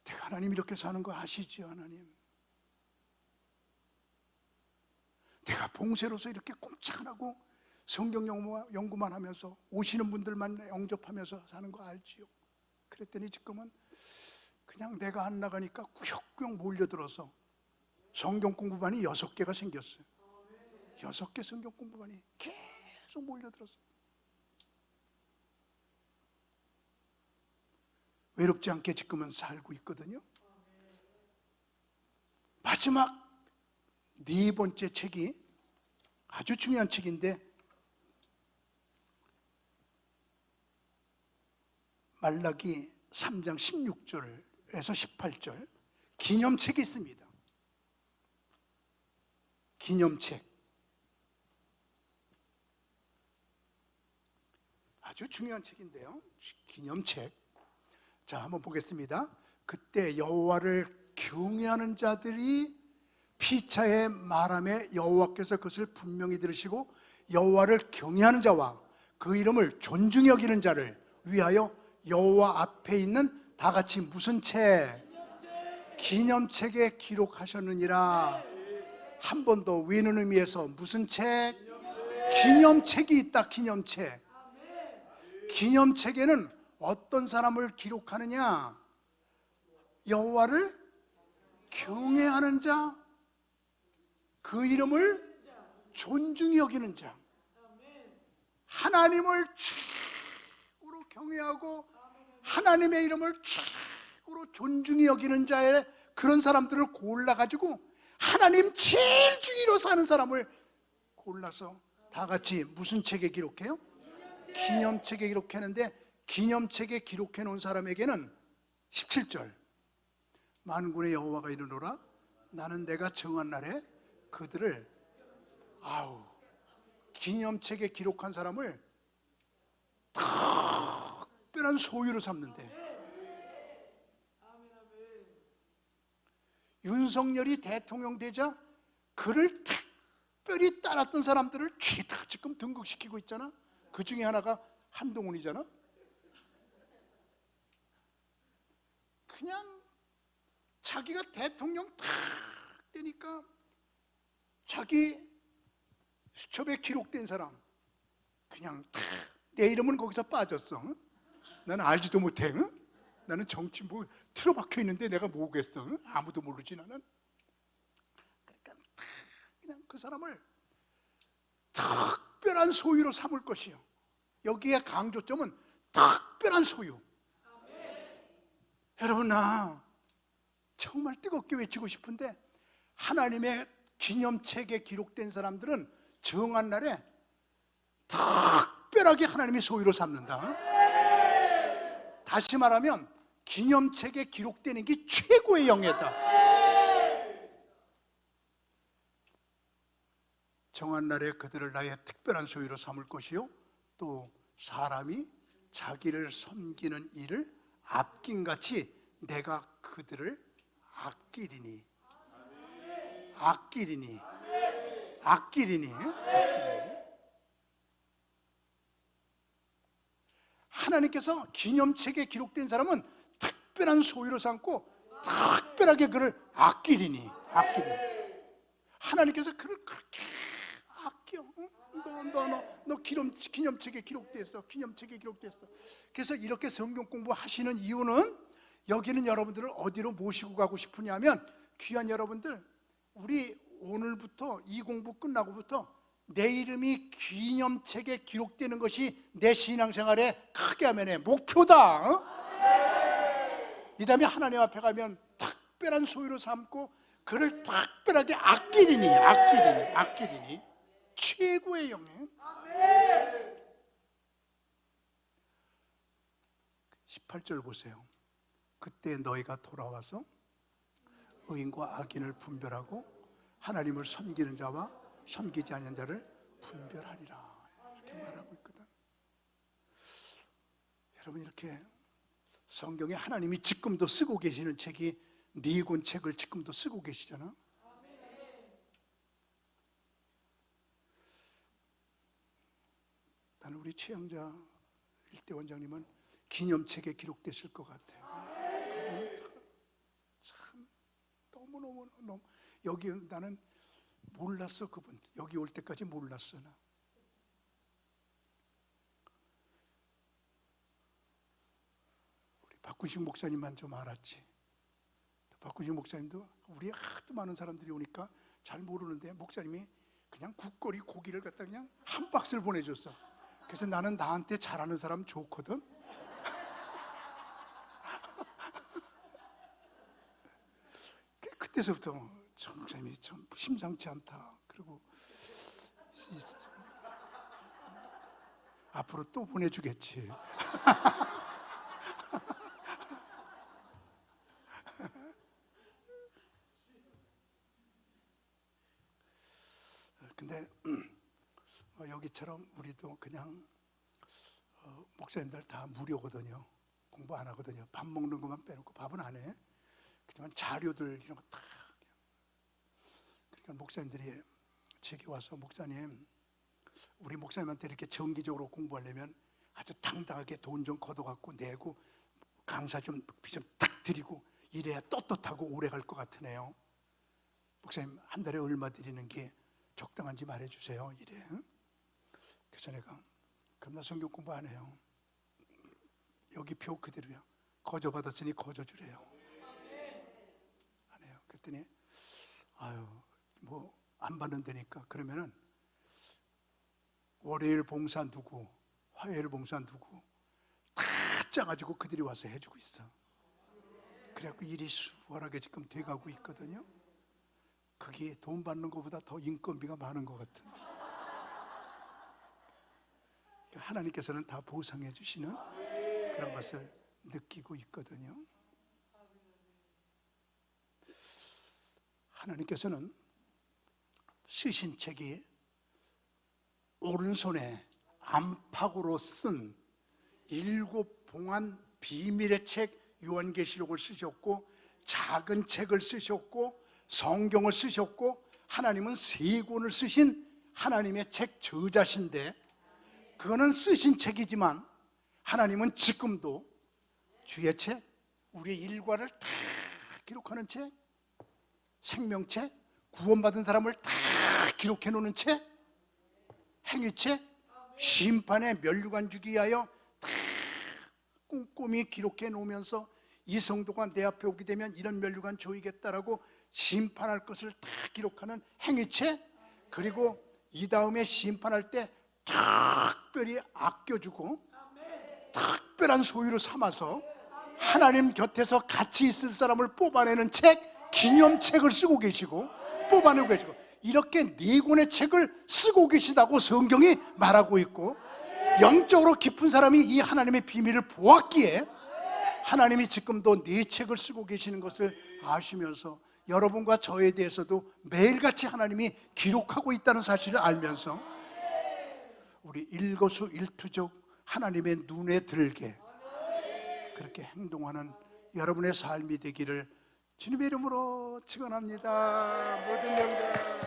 A: 내가 하나님 이렇게 사는 거 아시죠, 하나님? 내가 봉쇄로서 이렇게 꼼짝 안 하고 성경 연구만 하면서 오시는 분들만 영접하면서 사는 거 알지요? 그랬더니 지금은 그냥 내가 안 나가니까 꾸역꾸역 몰려들어서 성경 공부반이 6개가 생겼어요. 6개 성경 공부반이 계속 몰려들었어요. 외롭지 않게 지금은 살고 있거든요. 마지막 4번째 책이 아주 중요한 책인데 말라기 3장 16절에서 18절 기념책이 있습니다. 기념책. 아주 중요한 책인데요. 기념책. 자, 한번 보겠습니다. 그때 여호와를 경외하는 자들이 피차의 말함에 여호와께서 그것을 분명히 들으시고 여호와를 경외하는 자와 그 이름을 존중히 여기는 자를 위하여 여호와 앞에 있는 다 같이 무슨 책? 기념책에 기록하셨느니라. 한 번 더 외는 의미에서 무슨 책? 기념책이 있다. 기념책. 기념책에는 어떤 사람을 기록하느냐? 여호와를 경외하는 자, 그 이름을 존중히 여기는 자, 하나님을 최고로 경외하고 하나님의 이름을 최고로 존중히 여기는 자의 그런 사람들을 골라가지고 하나님 제일 중요로 사는 사람을 골라서 다 같이 무슨 책에 기록해요? 기념책에 기록했는데 기념책에 기록해 놓은 사람에게는 17절 만군의 여호와가 이르노라 나는 내가 정한 날에 그들을 기념책에 기록한 사람을 특별한 소유로 삼는데 윤석열이 대통령 되자 그를 특별히 따랐던 사람들을 죄다 지금 등극시키고 있잖아. 그 중에 하나가 한동훈이잖아. 그냥 자기가 대통령 탁 되니까 자기 수첩에 기록된 사람 그냥 탁 내 이름은 거기서 빠졌어. 응? 나는 알지도 못해. 응? 나는 정치 뭐 틀어박혀 있는데 내가 뭐겠어. 응? 아무도 모르지 나는. 그러니까 탁 그냥 그 사람을 특별한 소유로 삼을 것이요. 여기에 강조점은 특별한 소유. 여러분 나 정말 뜨겁게 외치고 싶은데 하나님의 기념책에 기록된 사람들은 정한 날에 특별하게 하나님의 소유로 삼는다. 다시 말하면 기념책에 기록되는 게 최고의 영예다. 정한 날에 그들을 나의 특별한 소유로 삼을 것이요 또 사람이 자기를 섬기는 일을 아낀같이 내가 그들을 아끼리니 아끼리니. 하나님께서 기념책에 기록된 사람은 특별한 소유로 삼고 특별하게 그를 아끼리니. 하나님께서 그를 그렇게 아껴. 너 기념책에 기록됐어. 그래서 이렇게 성경 공부하시는 이유는, 여기는 여러분들을 어디로 모시고 가고 싶으냐면, 귀한 여러분들, 우리 오늘부터 이 공부 끝나고부터 내 이름이 기념책에 기록되는 것이 내 신앙생활에 크게 하면의 목표다. 이 다음에 하나님 앞에 가면 특별한 소유로 삼고 그를 특별하게 아끼리니. 최고의 영예. 18절 보세요. 그때 너희가 돌아와서 의인과 악인을 분별하고 하나님을 섬기는 자와 섬기지 않는 자를 분별하리라. 이렇게 말하고 있거든. 여러분, 이렇게 성경에 하나님이 지금도 쓰고 계시는 책이 네 권 책을 지금도 쓰고 계시잖아. 나는 우리 최영자 일대 원장님은 기념책에 기록되실 것 같아요. 참 너무 여기 나는 몰랐어. 그분 여기 올 때까지 몰랐어. 나 우리 박구식 목사님만 좀 알았지. 박구식 목사님도 우리 하도 많은 사람들이 오니까 잘 모르는데 목사님이 그냥 국거리 고기를 갖다 그냥 한 박스를 보내줬어. 그래서 나는 나한테 잘하는 사람 좋거든. 그때서부터 목사님이 참 심상치 않다. 그리고 앞으로 또 보내주겠지. 근데 여기처럼 우리도 그냥 목사님들 다 무료거든요. 공부 안 하거든요. 밥 먹는 것만 빼놓고 밥은 안 해. 그렇지만 자료들 이런 거 다. 그러니까 목사님들이 제게 와서, 목사님, 우리 목사님한테 이렇게 정기적으로 공부하려면 아주 당당하게 돈 좀 걷어갖고 내고 강사 좀 딱 드리고 이래야 떳떳하고 오래 갈 것 같으네요. 목사님, 한 달에 얼마 드리는 게 적당한지 말해주세요. 이래. 그래서 내가, 그럼 나 성경 공부 안 해요. 여기 표 그대로야. 거저 받았으니 거저 주래요. 안 해요. 그랬더니 뭐 안 받는다니까. 그러면은 월요일 봉사 누구, 화요일 봉사 누구 다 짜가지고 그들이 와서 해주고 있어. 그래갖고 일이 수월하게 지금 돼가고 있거든요. 그게 돈 받는 것보다 더 인건비가 많은 것 같은. 하나님께서는 다 보상해 주시는 그런 것을 느끼고 있거든요. 하나님께서는 쓰신 책이 오른손에 안팎으로 쓴 7봉안 비밀의 책 요한계시록을 쓰셨고, 작은 책을 쓰셨고, 성경을 쓰셨고, 하나님은 3권을 쓰신 하나님의 책 저자신데, 그거는 쓰신 책이지만 하나님은 지금도 주의 책, 우리의 일과를 다 기록하는 책, 생명책, 구원받은 사람을 다 기록해 놓는 책, 행위책, 심판의 면류관 주기 위하여 다 꼼꼼히 기록해 놓으면서 이 성도가 내 앞에 오게 되면 이런 면류관 줘야겠다라고 심판할 것을 다 기록하는 행위책, 그리고 이 다음에 심판할 때 특별히 아껴주고 특별한 소유로 삼아서 하나님 곁에서 같이 있을 사람을 뽑아내는 책, 기념책을 쓰고 계시고 뽑아내고 계시고, 이렇게 4권의 책을 쓰고 계시다고 성경이 말하고 있고, 영적으로 깊은 사람이 이 하나님의 비밀을 보았기에 하나님이 지금도 4책을 쓰고 계시는 것을 아시면서 여러분과 저에 대해서도 매일같이 하나님이 기록하고 있다는 사실을 알면서 우리 일거수일투족 하나님의 눈에 들게 그렇게 행동하는 여러분의 삶이 되기를 주님의 이름으로 축원합니다. 모든 영광